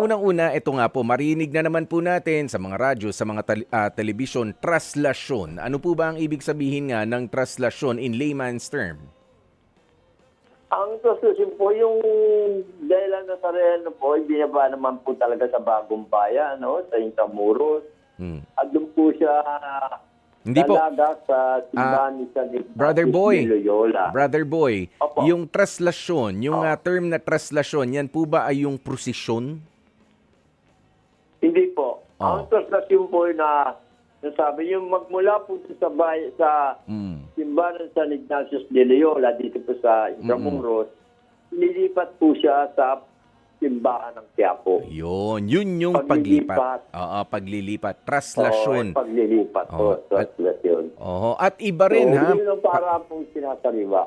Unang-una, ito nga po, marinig na naman po natin sa mga radyo, sa mga television, traslasyon. Ano po ba ang ibig sabihin nga ng traslasyon in layman's term? Ang traslasyon po, yung dahilan na Nazareno po, binaba naman po talaga sa Bagong Bayan, sa Intramuros. At doon po siya dalaga sa simbahan ni San Brother Boy, Loyola. Brother Boy, Opo. yung traslasyon, yung term na traslasyon, yan po ba ay yung prosesyon? Hindi po. Ang traslasyon po na nasabi yung magmula po sa simbahan ng San Ignacio de Loyola dito po sa Intramuros, nilipat po siya sa simbahan ng Quiapo. Yun yung Paglilipat. paglipat. Oo, paglilipat. Traslasyon. Paglilipat po. Oo. Translation. Oo, at iba rin ha. Yun ang para pong sinasariwa.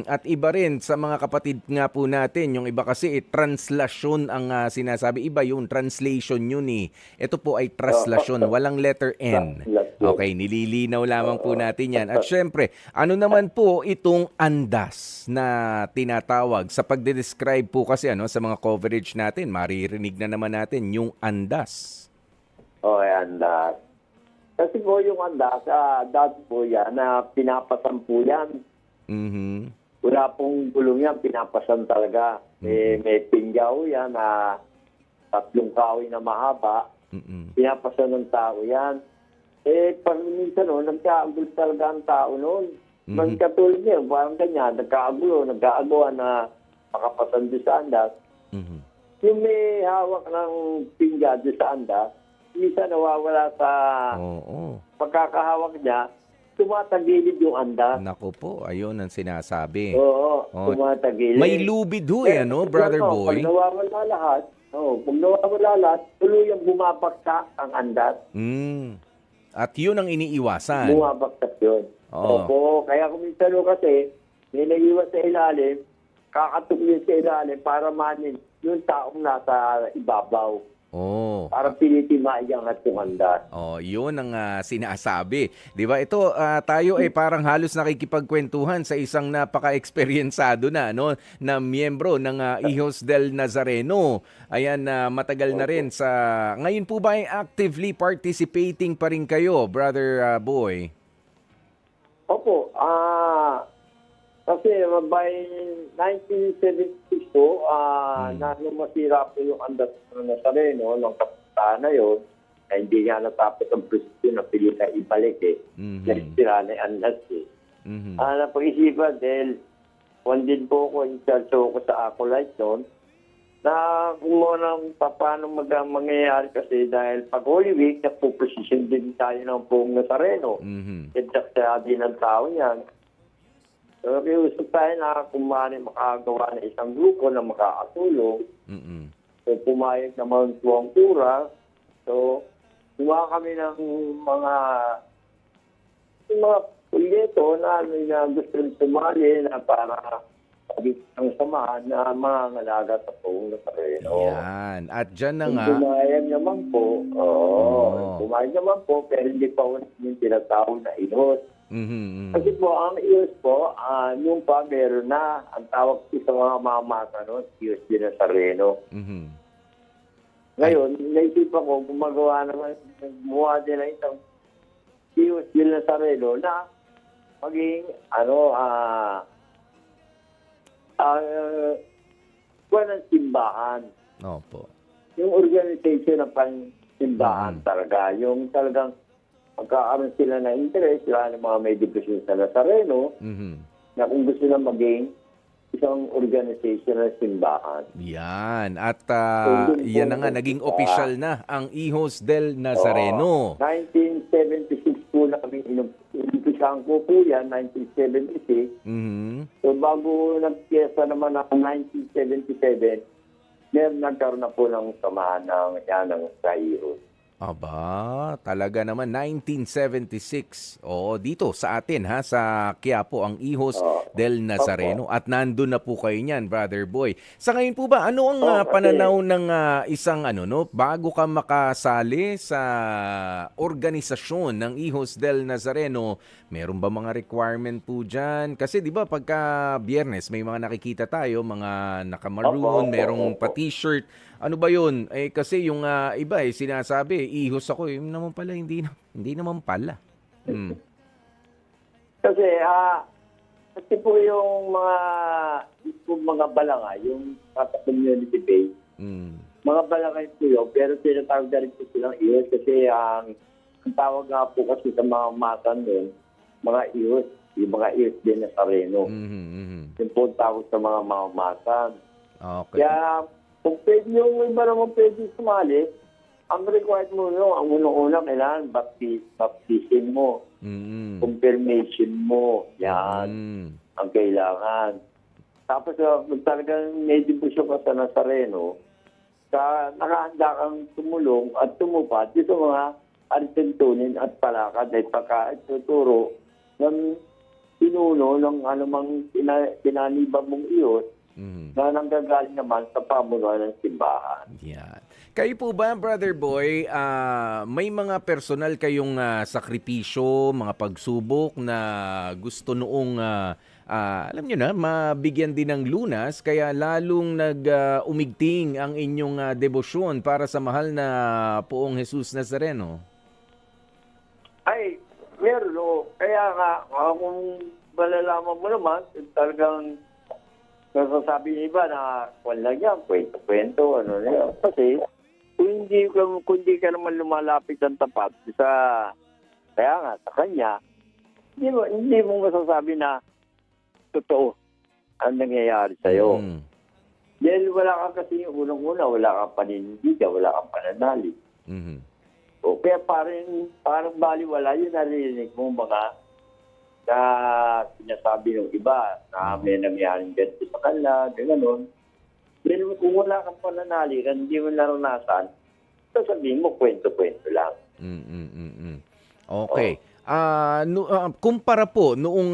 At iba rin sa mga kapatid nga po natin, yung iba kasi translasyon ang sinasabi. Iba yung translation yun eh. Ito po ay traslasyon, walang letter N. Translasyon. Okay, nililinaw lamang po natin yan. At syempre, ano naman po itong andas na tinatawag? Sa pagde-describe po kasi sa mga coverage natin, maririnig na naman natin yung andas. Okay, andas. Kasi po yung andas, dati po yan na pinapasampu yan. Mhm. Wala pong gulong yan, pinapasan talaga. May pinggaw yan na 3 kahoy na mahaba. Mm-mm. Pinapasan ng tao yan. Pag minsan nagkaagulo talaga ang tao noon. Katulad niya, parang ganyan, nagkaagulo na makapasan doon sa andas. Mhm. Yung may hawak ng pingga doon sa andas, minsan nawawala sa Oo. pagkakahawak niya, tumatagilid yung andas. Naku po, ayun ang sinasabi. Oo, Oh. tumatagilid. May lubid ho brother boy? Pag nawawala lahat, tuluyang bumabagsak ang andas. At yun ang iniiwasan. Bumabagsak yun. Oo. Opo, kaya kung minsan kasi, may nag-iwas sa ilalim, kakatukli sa ilalim para manin yung taong nasa ibabaw. Oh. Para pilitin maiangat yung andas. Oh, yun ang sinasabi. 'Di ba? Ito tayo ay parang halos nakikipagkwentuhan sa isang napaka-eksperyensado na miyembro ng Hijos del Nazareno. Ayan, matagal na rin sa ngayon po ba ay actively participating pa rin kayo, brother boy? Opo, kasi by 1976 po, nung masira po yung andas ng Nazareno, ng kapitaan na yun, hindi nga natapos ang proseso na pili na ibalik Nasira na yung andas Napag-isipan dahil din po ako, in charge ako sa Acolyte noon, na kung muna paano mangyayari kasi dahil pag Holy Week, nagpo-precision din tayo ng buong Nazareno. Kaya din ang tao niyan. So, kiusap tayo na kung maaari makagawa ng isang grupo na makakatulong. So, pumayag naman po ang kura. So, gumawa kami ng mga pulyeto na gusto rin sumali na para ang samahan na mga ngalaga sa buong Nazareno. Yan. At dyan na nga. Pumayag naman po. Pumayag naman po, pero hindi pa yung tinatawag na ihos. Kasi po, ang IOS po, yung pa meron na, ang tawag po sa mga mamata noon, IOS din na Nazareno. Ngayon, naisipan ko, gumagawa naman, gumawa din na isang IOS din na Nazareno na maging, ng simbahan. Opo. Yung organization ng pang-simbahan talaga, yung talagang magkakaroon sila na interest, sila ng mga may depression sa Nazareno, na kung gusto na maging isang organization ng simbahan. Yan. At yan na nga, naging official na ang Hijos del Nazareno. 1976 po namin inumpisahan ko po yan, 1976. So bago nag-piesa naman ng 1977, nagkaroon na po ng samahan ng Hijos. Aba, talaga naman 1976. Oo, dito sa atin sa Quiapo ang Hijos del Nazareno at nandun na po kayo niyan, brother boy. Sa ngayon po ba ano ang pananaw ng isang bago ka makasali sa organisasyon ng Hijos del Nazareno, meron ba mga requirement po diyan? Kasi 'di ba pagka Biyernes may mga nakikita tayo, mga naka-maroon, merong pa-t-shirt. Ano ba 'yun? Kasi yung iba sinasabi, ihos ako. Yung naman pala, hindi naman pala. Kasi po yung mga balangay, yung sa community base, mga balangay po yun, pero tinatawag na rin po silang ihos kasi ang tawag nga po kasi sa mga matan nun, mga ihos, yung mga ihos din na Nazareno. Yung po tawag sa mga mamatan. Okay. Kaya, kung pwede yung iba naman pwede sumali, ang required mo ang unang-una kailangan baptism mo, confirmation mo, yan ang kailangan. Tapos kung talagang may devotion ka sa Nazareno, nakahanda kang tumulong at tumupad sa mga arisentunin at palakad ay pagkatuturo ng pinuno ng anumang pinaniba mong iyos na nanggagaling naman sa pamunuan ng simbahan. Yan. Kayo po ba, Brother Boy, may mga personal kayong sakripisyo, mga pagsubok na gusto noong, alam nyo na, mabigyan din ng lunas, kaya lalong umigting ang inyong debosyon para sa mahal na Poong Jesus Nazareno? Ay, meron o. Kaya nga, kung malalaman mo naman, talagang nasasabi ng iba na wala yan, kwento-kwento, ano na yan. Kasi, kung hindi ka naman lumalapit ng tapat kaya nga, sa kanya, hindi mo masasabi na totoo ang nangyayari sa'yo. Dahil wala ka kasi yung unang-una, wala kang panindigan, wala kang pananalig. O kaya parang baliwala yun, narinig mo mga na sinasabi ng iba na may nangyaring ganito sa kanila, gano'n. Pero kung wala kang pananalig, hindi mo naranasan, sasabihin mo, kwento-kwento lang. Okay. Kumpara po, noong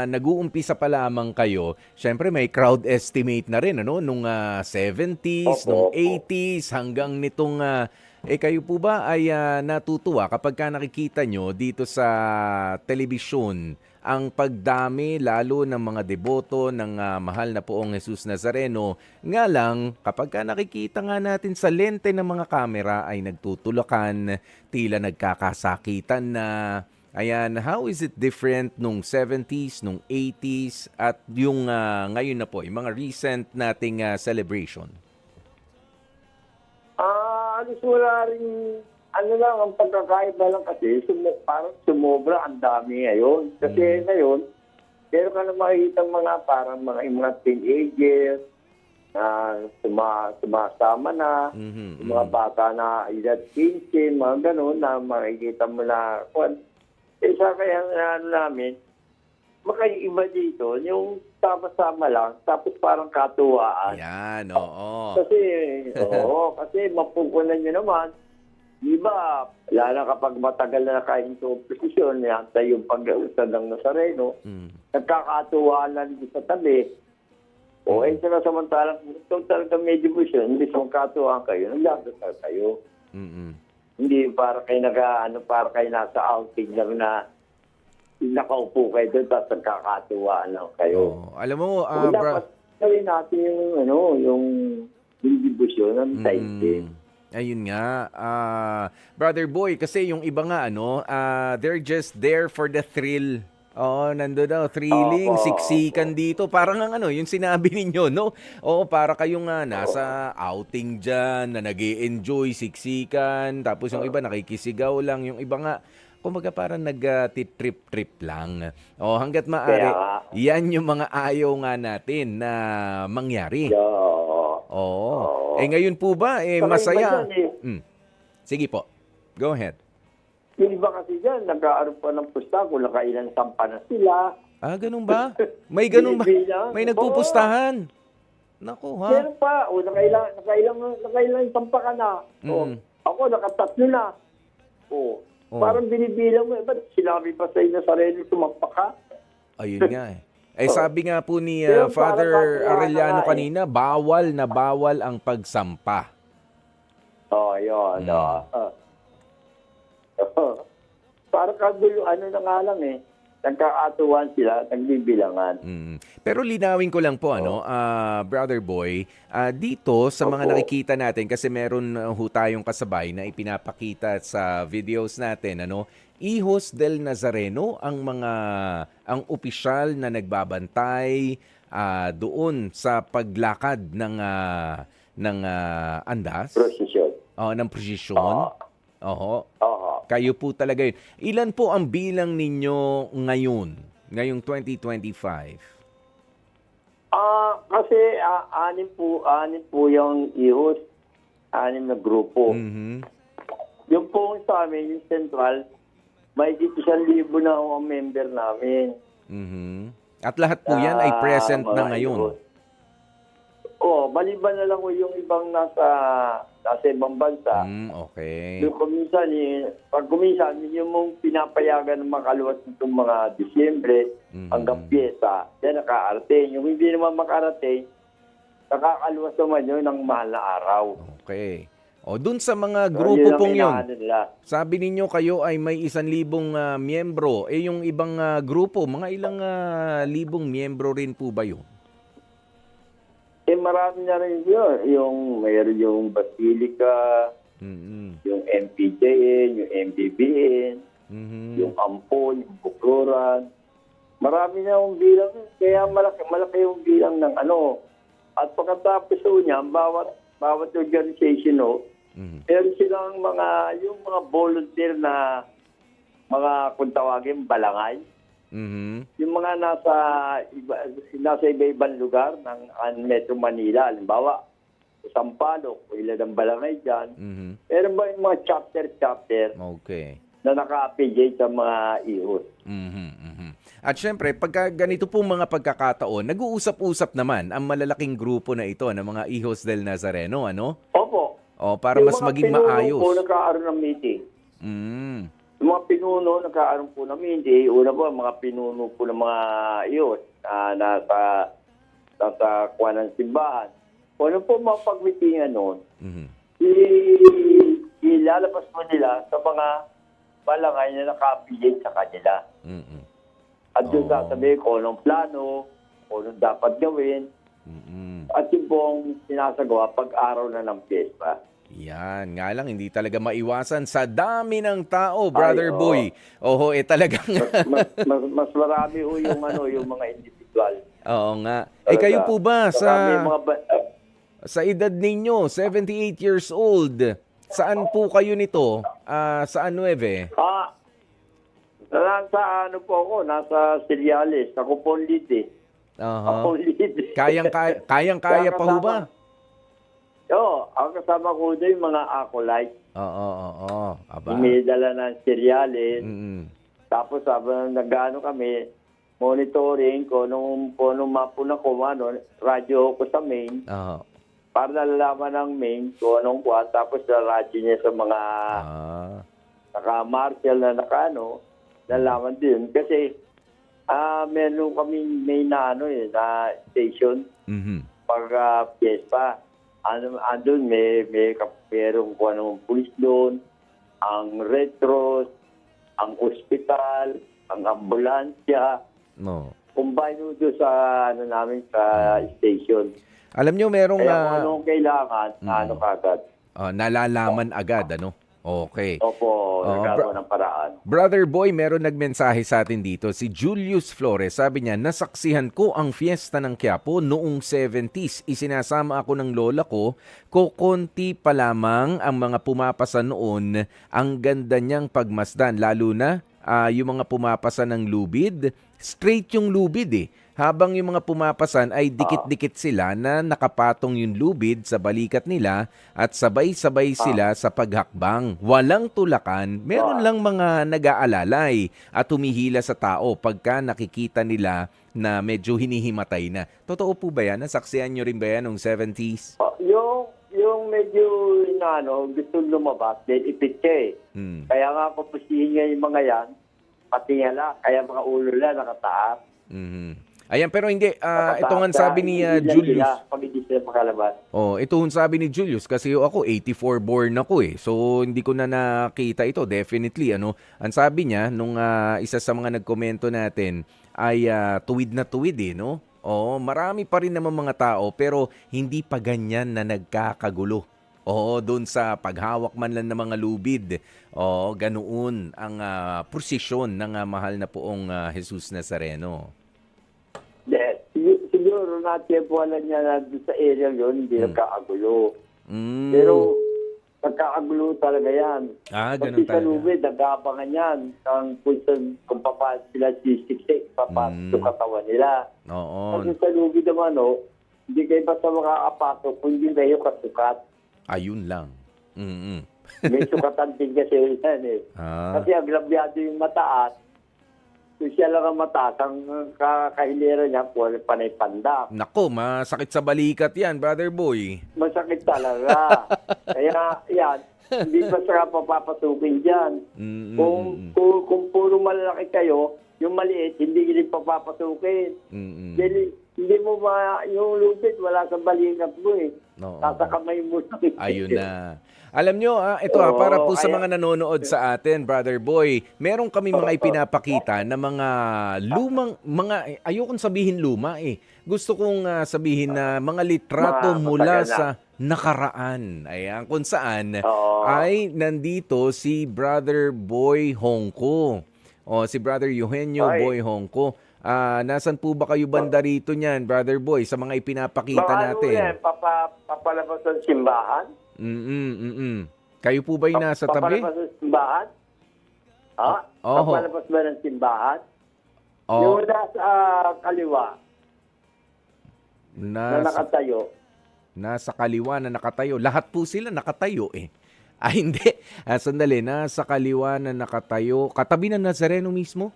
nag-uumpisa pa lamang kayo, syempre may crowd estimate na rin, ano? Nung 70s, nung 80s, hanggang nitong... kayo po ba ay natutuwa kapag ka nakikita nyo dito sa telebisyon ang pagdami lalo ng mga deboto ng mahal na Poong Jesus Nazareno? Nga lang, kapag ka nakikita nga natin sa lente ng mga kamera ay nagtutulakan, tila nagkakasakitan na. Ayan, how is it different nung 70s, nung 80s, at yung ngayon na po, yung mga recent nating celebration? Wala rin, lang, ang pagkakaiba lang kasi, parang sumobra ang dami ngayon. Kasi ngayon, meron ka na makikita parang mga teenagers na sumasama na, mga bata na edad 15, mga ganun, na makikita mo na, isa kaya namin, makaiba dito, yung sama-sama lang, tapos parang katuwaan. Yan, oo. Kasi mapukunan nyo naman, di ba, lalo kapag matagal na nakain sa oposisyon, yantay yung pag-uusad ng Nazareno, nagkakatuwaan lang dito sa tabi. Sa samantalang, kung talaga may devotion, hindi sa magkatuwaan kayo, nagdadasal kayo. Hindi para kayo para kayo nasa outing lang na nakaupo kayo doon, tapos nagkakatuwaan lang kayo. Alam mo, dapat gawin natin yung devotion ng taite. Ayun nga, Brother Boy, kasi yung iba nga, they're just there for the thrill. Nando daw, thrilling, siksikan dito. Parang yung sinabi ninyo, no? Para kayong nasa outing dyan, na nag-i-enjoy, siksikan, tapos yung iba nakikisigaw lang, yung iba nga, kumbaga parang nag-trip-trip lang. Hanggat maaari, yan yung mga ayaw nga natin na mangyari. Ngayon po ba, masaya? Sige po, go ahead. Yung iba kasi dyan, nag-aaroon pa ng pusta kung nakailang sampa na sila. Ganun ba? May ganun ba? May nagpupustahan? Naku, ha? Meron pa. Nakailang sampa ka na. Ako, nakatatlo na. Parang binibilang mo. Ba't sinabi pa sa'yo na sarili sumampa ka? Ayun nga sabi nga po ni Father Arellano kanina, bawal na bawal ang pagsampa. Yun. Parang kagulo, na nga lang nagkakatuwan sila, nagbibilangan. Pero linawin ko lang po, Brother Boy, dito sa mga nakikita natin, kasi meron ho tayong kasabay na ipinapakita sa videos natin, Hijos del Nazareno, ang opisyal na nagbabantay doon sa paglakad ng andas. Prosesyon. Ng prosesyon. Kayo po talaga yun. Ilan po ang bilang ninyo ngayong 2025? Kasi anim po yung ihos, 6 na grupo. Yung po sa amin, yung central, may 1,000 na ang member namin. At lahat po yan ay present na ngayon? maliban na lang ho yung ibang nasa ibang bansa. Okay. Yung pag kuminsan, yung mong pinapayagan ng makaluwas nitong mga Disyembre hanggang Piesta, yan nakaarating. Yung hindi naman makarating, nakakaluwas naman yun ng mahal na araw. Okay. O dun sa mga So, grupo yun ang pong yun, inaano nila. sabi ninyo kayo ay may 1,000 miyembro. Eh yung ibang grupo, mga ilang libong miyembro rin po ba yun? Marami na rin yun. Mayroon yung Basilica, yung MPJN, yung MBBN, yung Ampon, yung Bukluran. Marami na yung bilang. Kaya malaki yung bilang ng ano. At pagkatapos niya, bawat organization, meron silang yung mga volunteer na mga kung tawagin, balangay. Yung mga nasa iba-ibang lugar ng Metro Manila. Halimbawa, sa Sampaloc, ilan ang balangay dyan. Meron ba yung mga chapter Okay. na naka-affiliate sa mga ihos? At syempre, pagka ganito pong mga pagkakataon, nag-uusap-usap naman ang malalaking grupo na ito ng mga Hijos del Nazareno, ano? Opo. O, para Yung mas mga maging pinuno maayos. po nagkaaroon ng meeting. Yung mga pinuno nagkaaroon po ng meeting. Una po, mga pinuno po ng mga ihos na nasa kuha ng simbahan. Kung ano po mga pag-meetingan noon, ilalabas po nila sa mga balangay na naka-affiliate sa kanila. At doon sasabihin kung anong plano, kung anong dapat gawin, at yung pong sinasagawa pag-araw na ng piyesta. Yan, nga lang, hindi talaga maiwasan sa dami ng tao, Brother oo. Boy. Oho, talagang... Mas marami ho yung mga individual. Oo nga. Eh kayo po ba Marami yung mga sa edad ninyo, 78 years old, saan po kayo nito? Saan 9? Nasa ano po ako, nasa Seriales. Ako po lead eh. Ako lead. Kayang-kaya pa ho ba? Oo, ang kasama ko doon yung mga acolyte. Oo. Aba. May dala ng Seriales. Tapos habang nag-ano kami, monitoring ko nung mapuna ko, radyo ko sa main. Para nalalaman ng main ko anong kuha. Tapos radyo niya sa mga naka-martial na nalaman din. Kasi meron kami may na station pag piyesta. Andun merong kung anong pulis doon, ang Red Cross, ang ospital, ang ambulansya. Combine doon sa namin sa station. Alam nyo, merong... Kaya kung anong kailangan, kagad. Nalalaman agad, ano? Okay. Opo, nagkaroon ng paraan. Brother Boy, meron nagmensahe sa atin dito. Si Julius Flores, sabi niya, nasaksihan ko ang fiesta ng Quiapo noong 70s. Isinasama ako ng lola ko. Kukunti pa lamang ang mga pumapasa noon. Ang ganda niyang pagmasdan, lalo na yung mga pumapasa ng lubid. Straight yung lubid eh. Habang yung mga pumapasan ay dikit-dikit sila na nakapatong yung lubid sa balikat nila at sabay-sabay sila sa paghakbang. Walang tulakan, meron lang mga nag-aalalay at humihila sa tao pagka nakikita nila na medyo hinihimatay na. Totoo po ba yan? Nasaksihan nyo rin ba yan noong 70s? Yung medyo gusto lumabas, then ipitse. Kaya nga pupusihin niya yung mga yan, pati nga kaya mga ulo nila nakataas. Ayan, pero hindi. Ito nga sabi ni Julius. Pag hindi sila makalabas. Ito nga sabi ni Julius kasi ako 84 born ako eh. So hindi ko na nakita ito definitely ano. Ang sabi niya nung isa sa mga nagkomento natin ay tuwid na tuwid eh, no? Marami pa rin naman mga tao pero hindi pa ganyan na nagkakagulo. Doon sa paghawak man lang ng mga lubid. Ganoon ang prosesyon ng mahal na poong Jesus Nazareno. Yes. Siguro natiyempuanan niya na doon sa area yun, hindi nagkakagulo. Pero nagkakagulo talaga yan. Ganun Kasi sa talaga. lubid, nag-aabangan yan kung papasok sila sisiksik, papasok yung katawan nila. Kasi sa lubid naman, hindi kayo basta makakapasok kung hindi kayo kasukat. Ayun lang. May sukatan din kasi yan eh. Kasi agrabyado yung mataas, kung siya lang ang mataas, ang kakahilera niya po, panay pandak. Nako, masakit sa balikat yan, Brother Boy. Masakit talaga. Kaya yan, hindi masarap papapasukin dyan. Kung puro malalaki kayo, yung maliit, hindi rin papapasukin. Hindi mo ba, yung lupit, wala sa balikat mo eh. Oo. Nasa kamay mo. Ayun na. Alam nyo, ito Oo, para po sa kaya- mga nanonood sa atin, Brother Boy, meron kami mga ipinapakita na mga lumang, ayokong sabihin luma eh. Gusto kong sabihin na mga litrato Mga mula matagal na. sa nakaraan. Ayan, kung saan Oo. ay nandito si Brother Boy Hongko. O, si Brother Eugenio Ay. Boy Hongko. Nasan po ba kayo banda rito niyan, Brother Boy, sa mga ipinapakita Mga natin? yan, papalabas ng simbahan? Kayo po ba'y nasa tabi? Papalabas ng simbahan? Ha? Oo. Papalabas ba ng simbahan? Oh, Yung nasa kaliwa, na nakatayo. nasa kaliwa na nakatayo. Lahat po sila nakatayo eh. Hindi. Sandali. Nasa kaliwa na nakatayo. Katabi ng Nazareno mismo?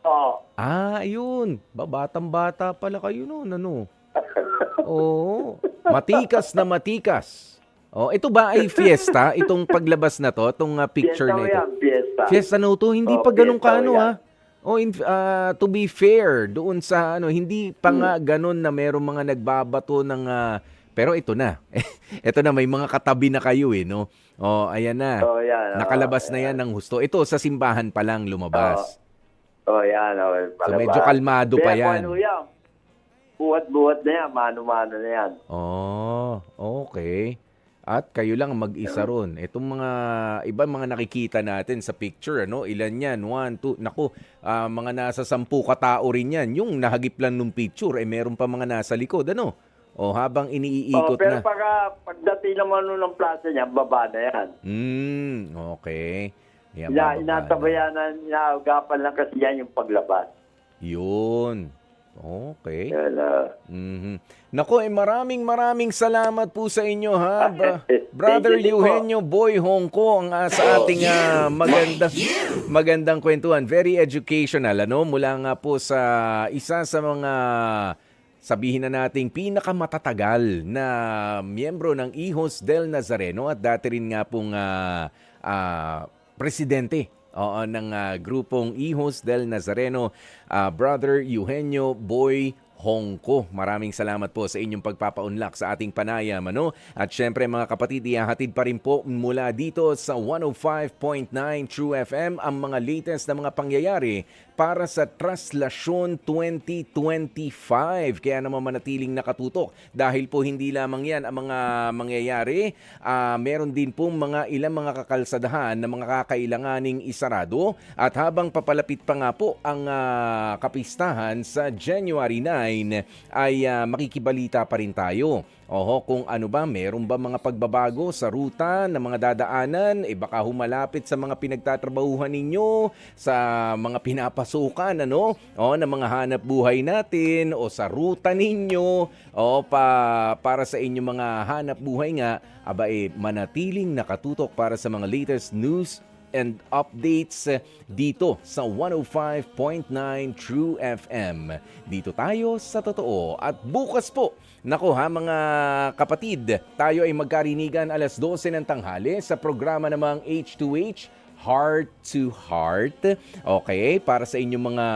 Oo. Ayun. Batang-bata pala kayo noon. Ano? Oo. Matikas na matikas. Oh, ito ba ay fiesta? Itong paglabas na to? Itong picture Fiesta na mo ito? yan, fiesta. Fiesta no to, hindi Oh, pa ganun fiesta ka ano mo yan. to be fair, doon sa hindi pa nga ganun na merong mga nagbabato ng pero ito na. Ito na may mga katabi na kayo eh, no. Oh, ayan na. Oh, yan. Nakalabas na yan ng husto. Ito sa simbahan pa lang lumabas. Oh, yan. Oh, So medyo kalmado pa yan. Ano yan? Buhat-buhat na yan. Mano-mano na yan. Oh, okay. At kayo lang ang mag-isa ron. Itong mga ibang mga nakikita natin sa picture, ilan yan? 1, 2, naku, mga nasa 10 katao rin yan. Yung nahagip lang nung picture, meron pa mga nasa likod, O habang iniikot pero na. pagdating naman nun ng plaza niya, baba na yan. Okay. Yan, bababa na. Inatabayanan, inaagapan lang kasi yan yung paglabas. Yun. Okay. Yan, Nako, maraming salamat po sa inyo, ha? Brother Thank you din po. Eugenio Boy Hongko ang sa ating magandang kwentuhan. Very educational, mula nga po sa isa sa mga sabihin na nating pinakamatatagal na miyembro ng Hijos del Nazareno at dati rin nga pong presidente ng grupong Hijos del Nazareno, Brother Eugenio Boy Hongko. Maraming salamat po sa inyong pagpapaunlak sa ating panayam. At syempre mga kapatid, ihahatid pa rin po mula dito sa 105.9 True FM ang mga latest na mga pangyayari para sa Traslasyon 2025. Kaya naman manatiling nakatutok dahil po hindi lamang yan ang mga mangyayari. Meron din po ilang mga kakalsadahan na mga kakailanganing isarado. At habang papalapit pa nga po ang kapistahan sa January 9, ay makikibalita pa rin tayo. Kung ano ba, meron ba mga pagbabago sa ruta ng mga dadaanan, baka humalapit sa mga pinagtatrabahuhan ninyo, sa mga pinapasukan, na mga hanap buhay natin, o sa ruta ninyo, para sa inyong mga hanap buhay nga, manatiling nakatutok para sa mga latest news and updates dito sa 105.9 True FM. Dito tayo sa totoo. At bukas po, mga kapatid, tayo ay magkarinigan 12:00 ng tanghali sa programa namang H2H, Heart to Heart. Okay, para sa inyong mga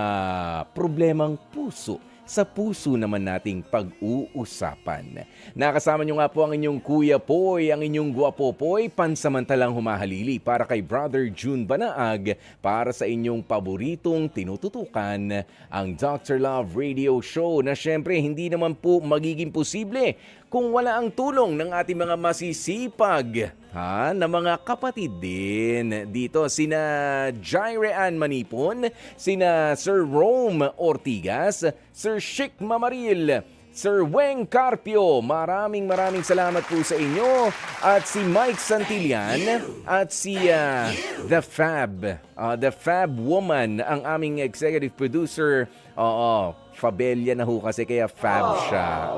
problemang puso. Sa puso naman nating pag-uusapan. Nakasama nyo nga po ang inyong Kuya Poy, ang inyong Gwapo Poy, pansamantalang humahalili para kay Brother June Banaag, para sa inyong paboritong tinututukan, ang Dr. Love Radio Show na syempre hindi naman po magiging posible kung wala ang tulong ng ating mga masisipag na mga kapatid din dito. Sina Jaire Ann Manipon, sina Sir Rome Ortigas, Sir Chic Mamaril, Sir Weng Carpio, maraming salamat po sa inyo. At si Mike Santillan at si The Fab Woman, ang aming executive producer. Fabelia na ho kasi kaya Fab siya.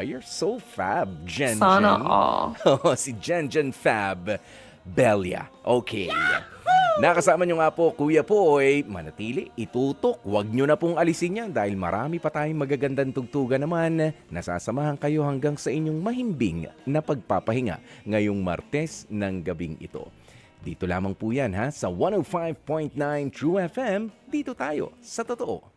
You're so Fab, Jen. Sana all. Si Jen Fab Belia. Okay. Nakasama nyo nga po, Kuya Poy, manatili, itutok, huwag nyo na pong alisin yan dahil marami pa tayong magagandang tugtugan naman. Nasasamahan kayo hanggang sa inyong mahimbing na pagpapahinga ngayong Martes ng gabing ito. Dito lamang po yan ha, sa 105.9 True FM, dito tayo sa totoo.